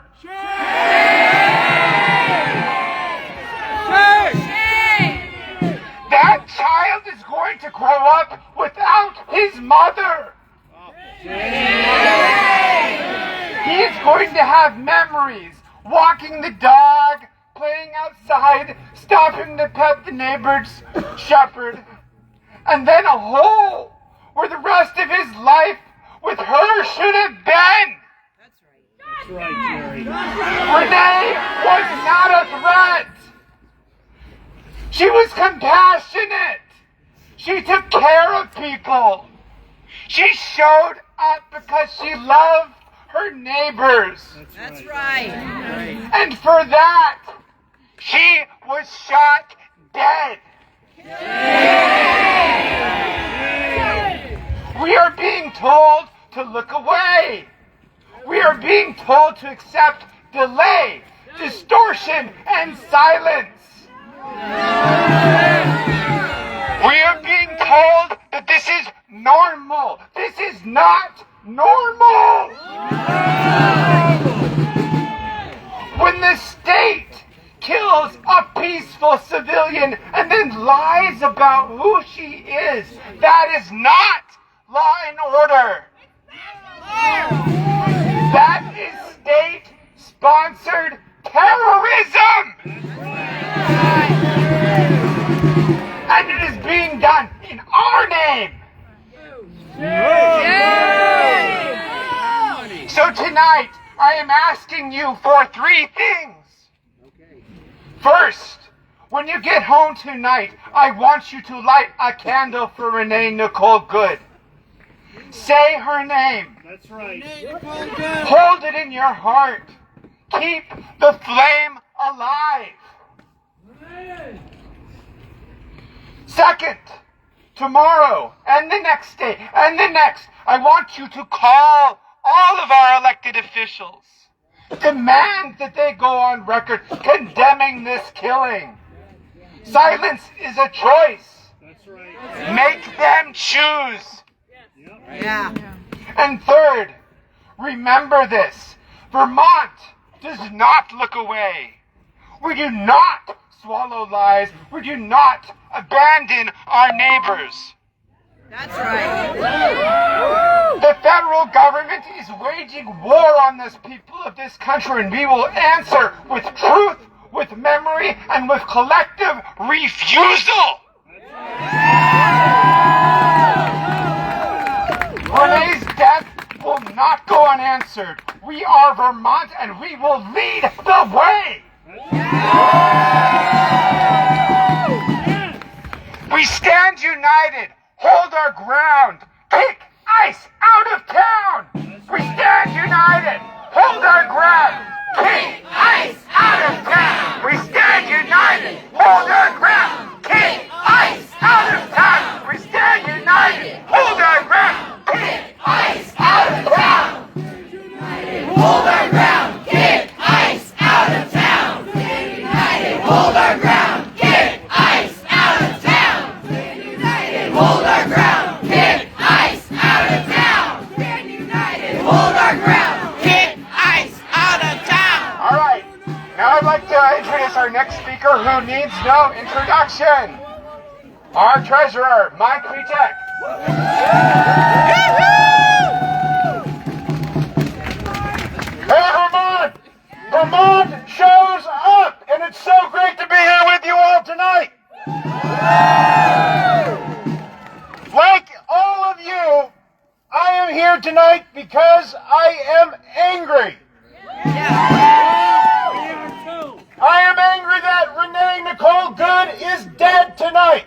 That child is going to grow up without his mother. He is going to have memories, walking the dog, playing outside, stopping to pet the neighbor's shepherd, and then a hole where the rest of his life with her should have been. That's right, Jerry. Renee was not a threat. She was compassionate. She took care of people. She showed up because she loved her neighbors. That's right. And for that, she was shot dead. We are being told to look away. We are being told to accept delay, distortion, and silence. We are being told that this is normal. This is not normal. When the state kills a peaceful civilian and then lies about who she is not law and order. That is state-sponsored terrorism. And it is being done in our name. So tonight, I am asking you for 3 things. First, when you get home tonight, I want you to light a candle for Reene Nicole Good. Say her name. That's right. Hold it in your heart. Keep the flame alive. Second, tomorrow and the next day and the next, I want you to call all of our elected officials. Demand that they go on record condemning this killing. Silence is a choice. That's right. Make them choose. Yeah. And third, remember this. Vermont does not look away. We do not swallow lies. We do not abandon our neighbors. That's right. The federal government is waging war on the people of this country, and we will answer with truth, with memory, and with collective refusal. Renee's death will not go unanswered. We are Vermont, and we will lead the way. We stand united. Hold our ground. Kick ICE out of town. We stand united. Hold our ground. Kick ICE out of town. We stand united. Hold our ground. Kick ICE out of town. We stand united. Hold our ground. Kick ICE out of town. Hold our ground. Kick ICE out of town. Stand united. Hold our ground. Kick ICE out of town. Stand united. Hold our ground. Kick ICE out of town. Stand united. Hold our ground. Kick ICE out of town. All right. Now I'd like to introduce our next speaker who needs no introduction. Our treasurer, Mike Vitek. Hey, Vermont! Vermont shows up, and it's so great to be here with you all tonight. Like all of you, I am here tonight because I am angry. I am angry that Reene Nicole Good is dead tonight.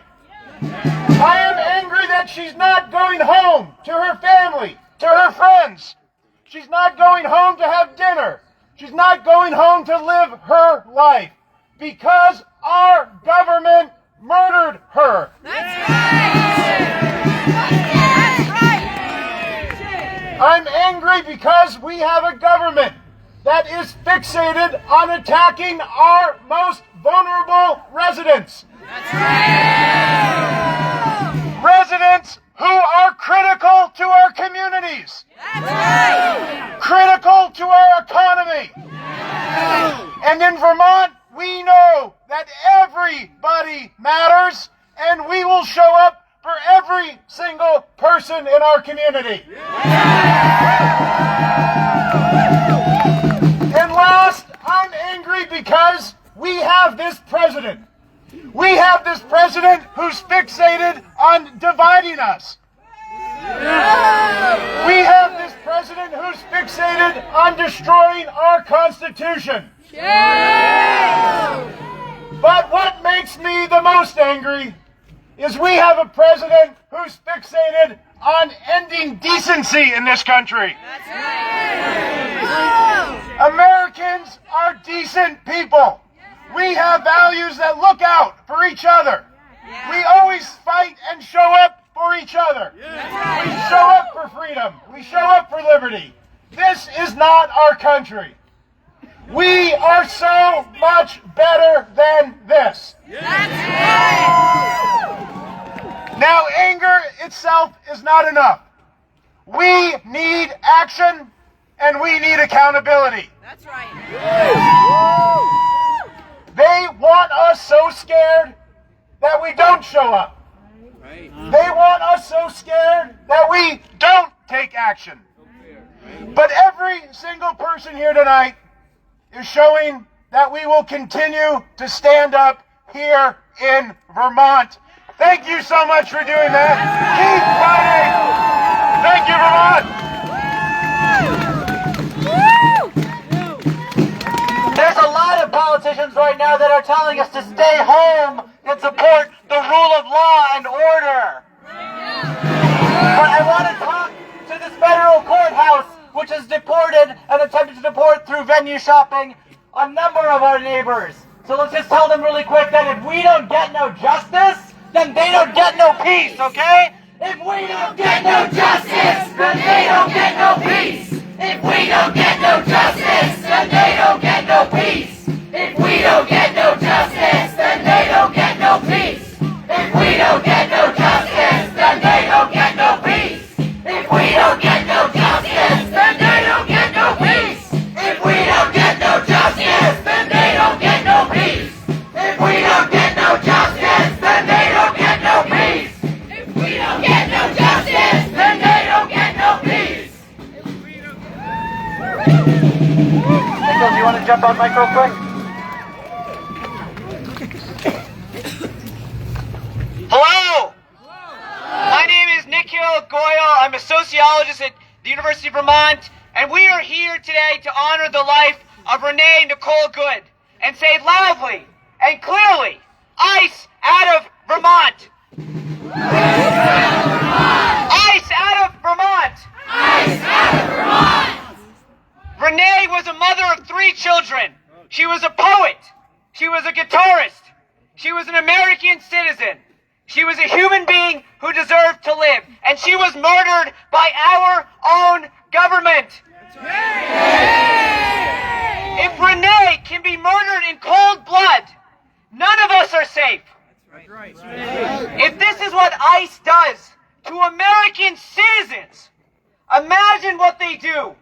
I am angry that she's not going home to her family, to her friends. She's not going home to have dinner. She's not going home to live her life because our government murdered her. That's right. I'm angry because we have a government that is fixated on attacking our most vulnerable residents. That's right. Residents who are critical to our communities. That's right. Critical to our economy. And in Vermont, we know that everybody matters, and we will show up for every single person in our community. And last, I'm angry because we have this president. We have this president who's fixated on dividing us. We have this president who's fixated on destroying our Constitution. But what makes me the most angry is we have a president who's fixated on ending decency in this country. Americans are decent people. We have values that look out for each other. We always fight and show up for each other. We show up for freedom. We show up for liberty. This is not our country. We are so much better than this. Now, anger itself is not enough. We need action and we need accountability. That's right. They want us so scared that we don't show up. They want us so scared that we don't take action. But every single person here tonight is showing that we will continue to stand up here in Vermont. Thank you so much for doing that. Keep fighting. Thank you, Vermont. There's a lot of politicians right now that are telling us to stay home and support the rule of law and order. But I want to talk to this federal courthouse, which has deported and attempted to deport through venue shopping a number of our neighbors. So let's just tell them really quick that if we don't get no justice, then they don't get no peace, okay? If we don't get no justice, then they don't get no peace. If we don't get no justice, then they don't get no peace. If we don't get no justice, then they don't get no peace. If we don't get no justice, then they don't get no peace. If we don't get no justice, then they don't get no peace. If we don't get no justice, then they don't get no peace. If we don't get no justice, then they don't get no peace. If we don't get no justice, then they don't get no peace. Nichols, you want to jump on mic real quick? Hello! My name is Nicole Good. I'm a sociologist at the University of Vermont, and we are here today to honor the life of Reene Nicole Good and say loudly and clearly, ICE out of Vermont! ICE out of Vermont! ICE out of Vermont! Renee was a mother of 3 children. She was a poet. She was a guitarist. She was an American citizen. She was a human being who deserved to live. And she was murdered by our own government. If Renee can be murdered in cold blood, none of us are safe. If this is what ICE does to American citizens, imagine what they do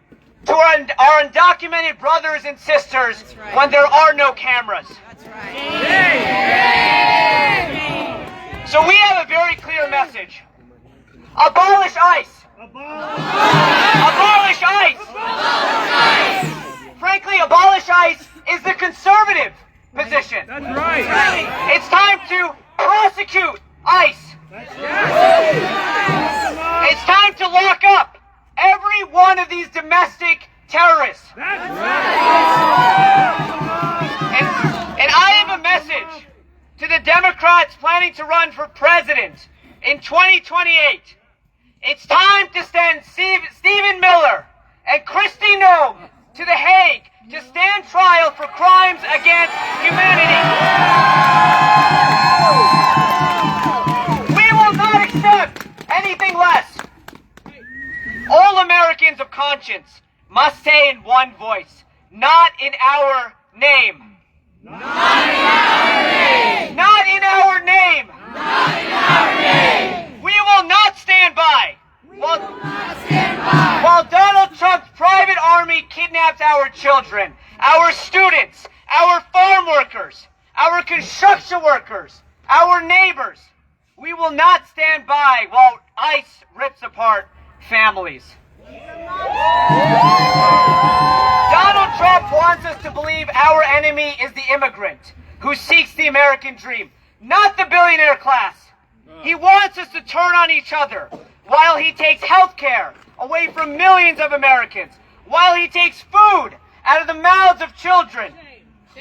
to our undocumented brothers and sisters when there are no cameras. So we have a very clear message. Abolish ICE. Abolish ICE. Frankly, abolish ICE is the conservative position. That's right. It's time to prosecute ICE. It's time to lock up every one of these domestic terrorists. And I have a message to the Democrats planning to run for president in 2028. It's time to send Stephen Miller and Kristi Noem to The Hague to stand trial for crimes against humanity. We will not accept anything less. All Americans of conscience must say in one voice, not in our name. Not in our name. Not in our name. Not in our name. We will not stand by. While Donald Trump's private army kidnaps our children, our students, our farm workers, our construction workers, our neighbors, we will not stand by while ICE rips apart families. Donald Trump wants us to believe our enemy is the immigrant who seeks the American dream, not the billionaire class. He wants us to turn on each other while he takes health care away from millions of Americans, while he takes food out of the mouths of children,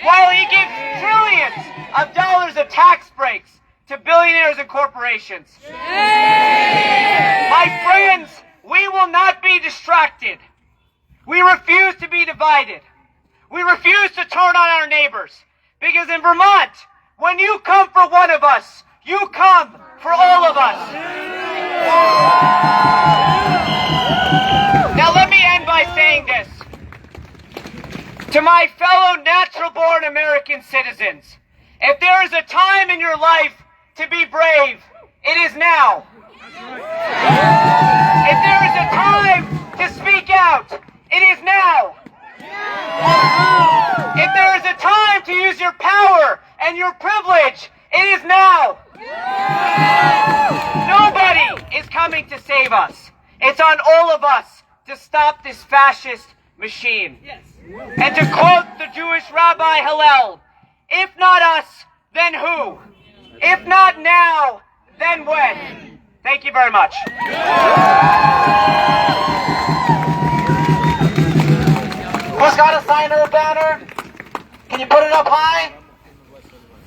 while he gives trillions of dollars of tax breaks to billionaires and corporations. My friends, we will not be distracted. We refuse to be divided. We refuse to turn on our neighbors. Because in Vermont, when you come for one of us, you come for all of us. Now let me end by saying this. To my fellow natural-born American citizens, if there is a time in your life to be brave, it is now. If there is a time to speak out, it is now. If there is a time to use your power and your privilege, it is now. Nobody is coming to save us. It's on all of us to stop this fascist machine. Yes. And to quote the Jewish Rabbi Hillel, if not us, then who? If not now, then when? Thank you very much. Who's got a sign or a banner? Can you put it up high?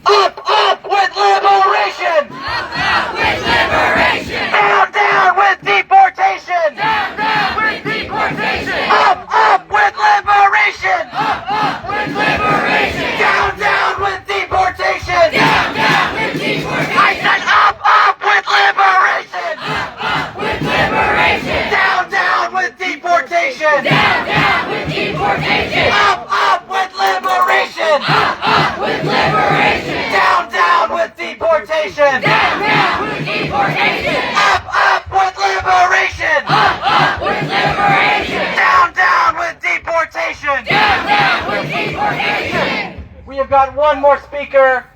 Up with liberation! Up with liberation! Down with deportation! Down with deportation! Up with liberation! Up with liberation! Down with deportation! Down with deportation! I said up with liberation! Up with liberation! Down with deportation! Down with deportation! Up with liberation! Up with liberation! Down with deportation! Down with deportation! Up with liberation! Up with liberation! Down with deportation! Down with deportation! We have got one more speaker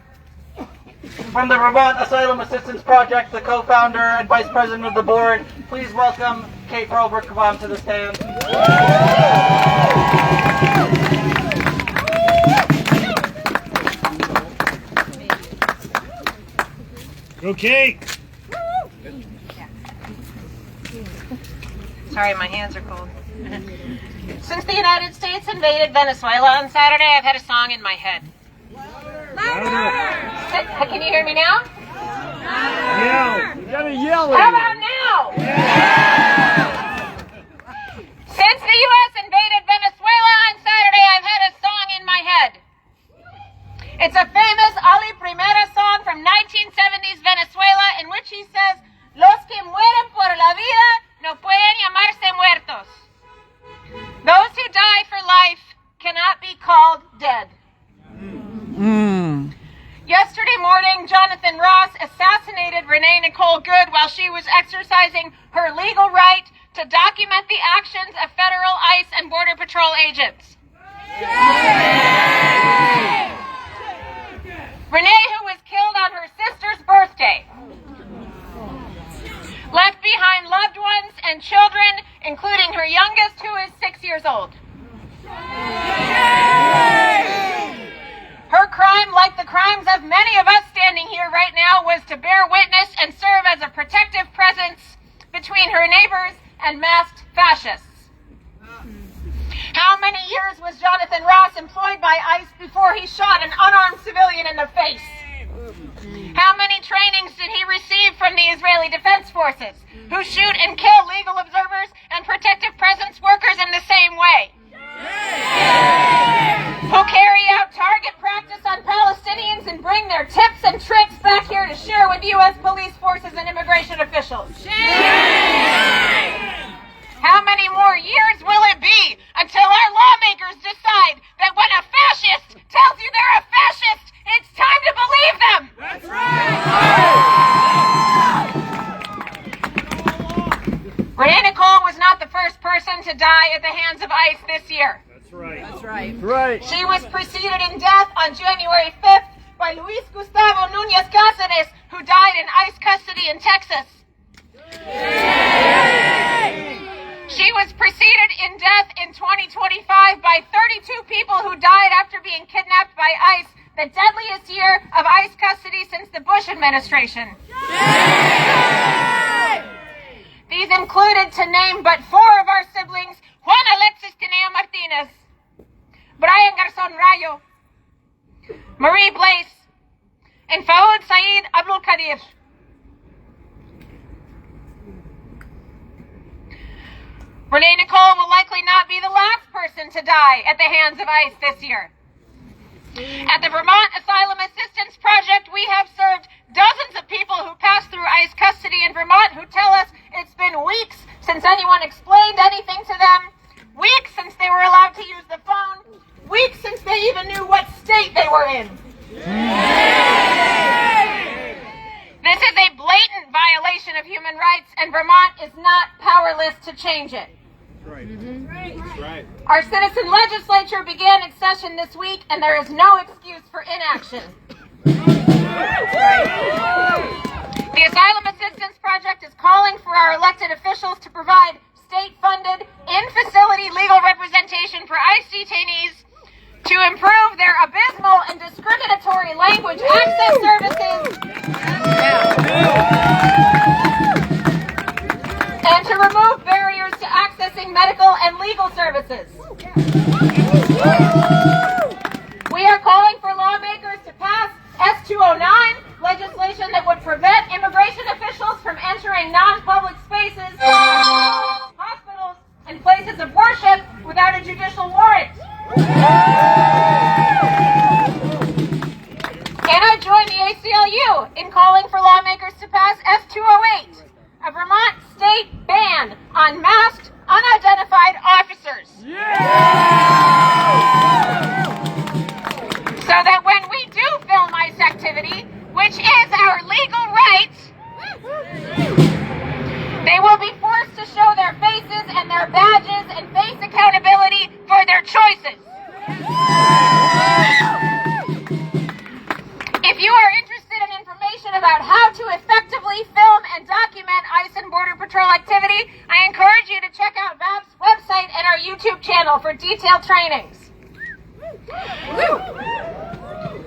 from the Vermont Asylum Assistance Project, the co-founder and vice president of the board. Please welcome Kate Perlbrook to the stand. Okay. Sorry, my hands are cold. Since the United States invaded Venezuela on Saturday, I've had a song in my head. Louder! Can you hear me now? Yell. You gotta yell at How about now? Yeah! Since the U.S. invaded Venezuela on Saturday, I've had a song in my head. It's a famous Ali Primera song from 1970s Venezuela in which he says, "Los que mueren por la vida no pueden llamarse muertos." Those who die for life cannot be called dead. Yesterday morning, Jonathan Ross assassinated Reene Nicole Good while she was exercising her legal right to document the actions of federal ICE and Border Patrol agents. Renee, who was killed on her sister's birthday, left behind loved ones and children, including her youngest, who is 6 years old. Her crime, like the crimes of many of us standing here right now, was to bear witness and serve as a protective presence between her neighbors and masked fascists. How many years was Jonathan Ross employed by ICE before he shot an unarmed civilian in the face? How many trainings did he receive from the Israeli Defense Forces, who shoot and kill legal observers and protective presence workers in the same way? Who carry out target practice on Palestinians and bring their tips and tricks back here to share with U.S. police forces and immigration officials? How many more years will it be until our lawmakers decide that when a fascist tells you they're a fascist, it's time to believe them? That's right! Reene Nicole was not the first person to die at the hands of ICE this year. That's right. That's right. Right. She was preceded in death on January 5th by Luis Gustavo Núñez Cáceres, who died in ICE custody in Texas. She was preceded in death in 2025 by 32 people who died after being kidnapped by ICE, the deadliest year of ICE custody since the Bush administration. These included, to name but 4 of our siblings, Juan Alexis Tineo Martinez, Brian Garzón Rayo, Marie Blaise, and Faoud Saeed Abdul Qadir. Reene Nicole will likely not be the last person to die at the hands of ICE this year. At the Vermont Asylum Assistance Project, we have served dozens of people who pass through ICE custody in Vermont who tell us it's been weeks since anyone explained anything to them, weeks since they were allowed to use the phone, weeks since they even knew what state they were in. This is a blatant violation of human rights, and Vermont is not powerless to change it. Right. Our citizen legislature began its session this week, and there is no excuse for inaction. The Asylum Assistance Project is calling for our elected officials to provide state-funded, in-facility legal representation for ICE detainees to improve their abysmal and discriminatory language access services and to remove barriers to accessing medical and legal services. We are calling for lawmakers to pass S-209, legislation that would prevent immigration officials from entering non-public spaces, hospitals, and places of worship without a judicial warrant. And I join the ACLU in calling for lawmakers to pass S-208, a Vermont state ban on masked, unidentified officers. So that when we do film ICE activity, which is our legal right, they will be forced to show their faces and their badges and face accountability for their choices. If you are interested in information about how to effectively film and document ICE and Border Patrol activity, I encourage you to check out VAP's website and our YouTube channel for detailed trainings.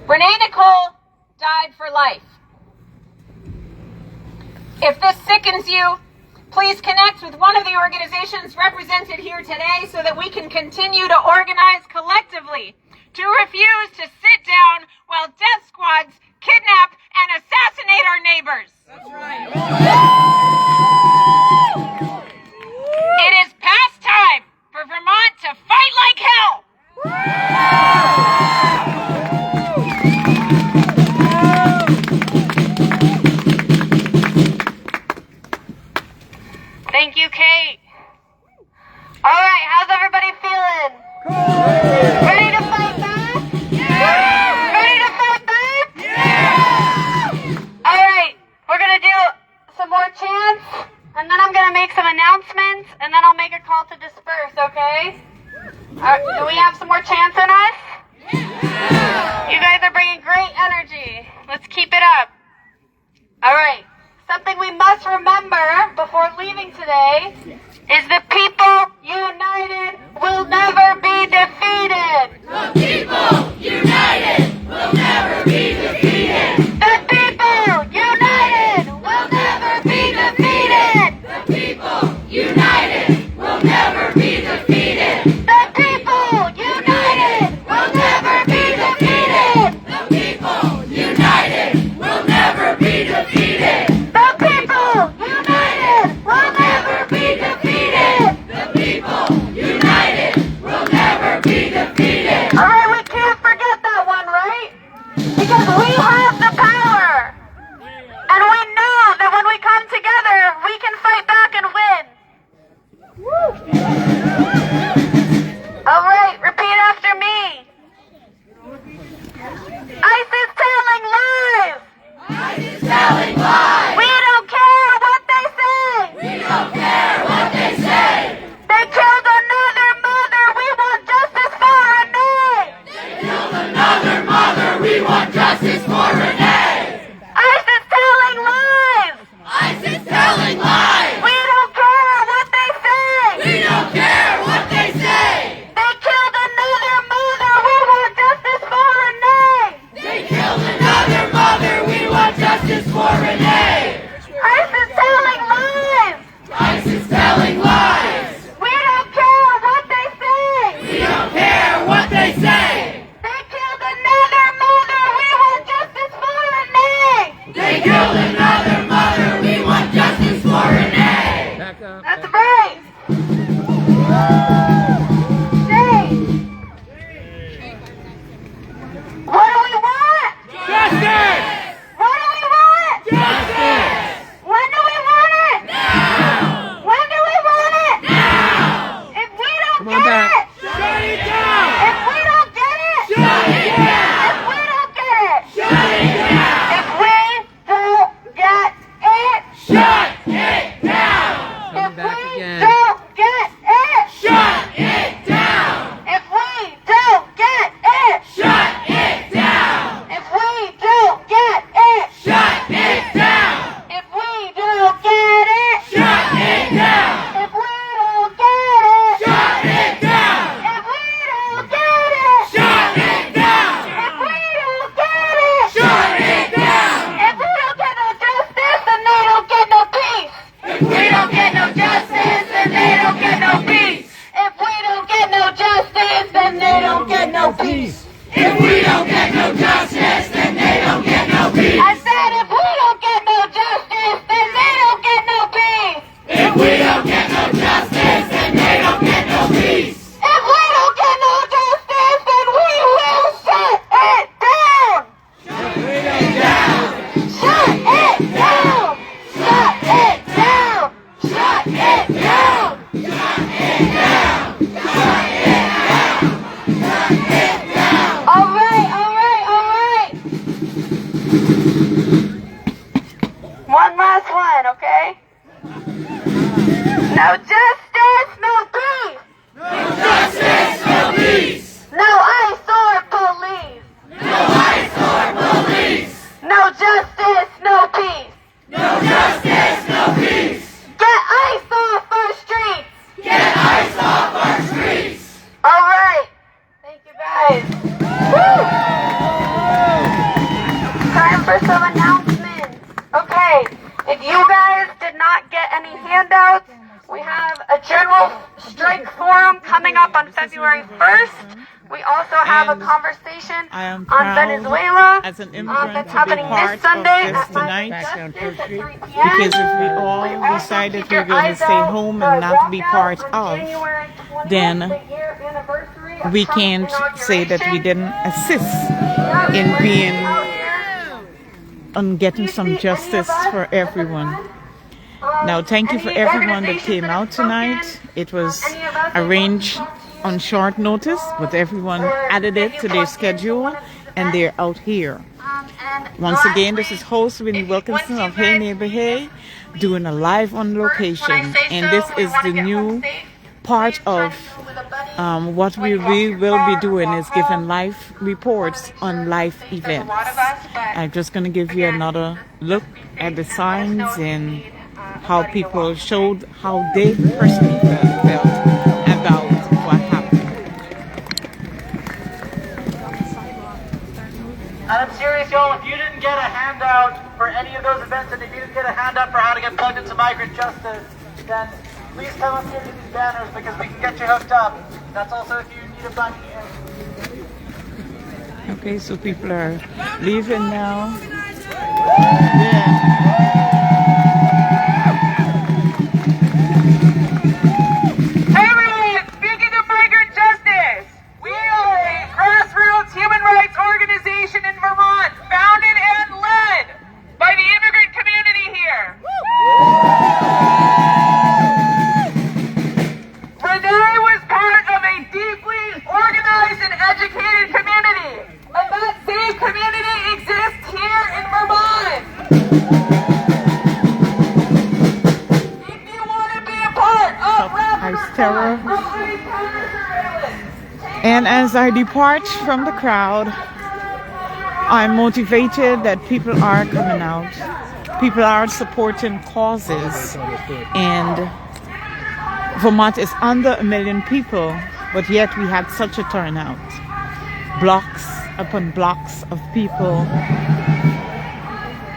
Reene Nicole died for life. If this sickens you, please connect with one of the organizations represented here today so that we can continue to organize collectively to refuse to sit down while death squads kidnap and assassinate our neighbors. That's right. It is past time for Vermont to fight like hell. Thank you, Kate. All right, how's everybody feeling? Cool. Ready to fight back? Yeah! Ready to fight back? Yeah! All right, we're going to do some more chants, and then I'm going to make some announcements, and then I'll make a call to disperse, okay? Do we have some more chants in us? Yeah! You guys are bringing great energy. Let's keep it up. All right. Something we must remember before leaving today is the people united will never be defeated. The people united will never be defeated. The people united will never be defeated. The people united will never be defeated. The people united will never be defeated. The people united will never be defeated. The people united will never be defeated. The people united will never be defeated. All right, we can't forget that one, right? Because we have the power. And we know that when we come together, we can fight back and win. All right, repeat after me. ICE is telling lies. ICE is telling lies. We don't care what they say. We don't care what they say. They killed another mother. We want justice for Renee. They killed another mother. We want justice for Renee. ICE is telling lies. ICE is telling lies. We don't care what they say. We don't care what they say. They killed another mother. We want justice for Renee. They killed another mother. We want justice for Renee. ICE is telling lies. ICE is telling lies. We don't care what they say. We don't care what they say. They killed another mother. We want justice for Renee. They killed another mother. We want justice for Renee. That's right. Shane. What do we want? Justice. What do we want? Justice. peace. If we don't get no justice, then they don't get no peace. I said if we don't get no justice, then they don't get no peace. If we don't get no justice, then they don't get no peace. If we don't get no justice, then we will shut it down. Shut it down. Shut it down. Shut it down. Shut it down. Shut it down. Shut it down. Shut it down. All right. One last one, okay? No justice, no peace. No justice, no peace. No ICE or police. No ICE or police. No justice, no peace. No justice, no peace. Get ICE off our streets. Get ICE off our streets. All right. Thank you guys. Woo! Time for some announcements. Okay, if you guys did not get any handouts, we have a general strike forum coming up on February 1st. We also have a conversation on Venezuela as an immigrant that's to be happening part this Sunday of this at tonight, Justice at 3 p.m. because if we all decided we're going to stay home and not be part of, then we can't say that we didn't assist in being on getting some justice for everyone. Now, thank you for everyone that came out tonight. It was arranged on short notice, but everyone added it to their schedule, and they're out here. Once again, this is host Reene Wilkinson of Hey Neighbor Hey, doing a live on location, and this is the new part of what we will be doing is giving live reports on live events. I'm just going to give you another look at the signs and how people showed how they personally felt about what happened. And I'm serious, y'all, if you didn't get a handout for any of those events, and if you didn't get a handout for how to get plugged into migrant justice, then please come up here to these banners because we can get you hooked up. That's also if you need a bunny. Okay, so people are leaving now. Yeah. Hey everyone, speaking of migrant justice, we are a grassroots human rights organization in Vermont, founded and led by the immigrant community here. Renee was part of a deeply organized and educated community, and that same community exists here in Vermont. If you want to be a part of ICE terror. And as I depart from the crowd, I'm motivated that people are coming out. People are supporting causes, and Vermont is under 1 million people, but yet we had such a turnout. Blocks upon blocks of people,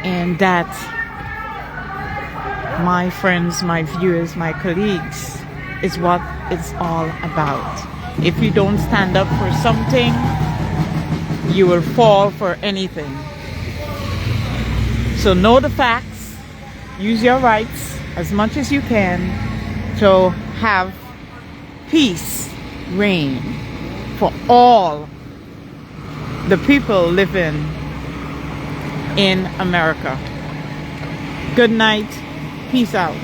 and that, my friends, my viewers, my colleagues, is what it's all about. If you don't stand up for something, you will fall for anything. So know the facts, use your rights as much as you can to have peace reign for all the people living in America. Good night. Peace out.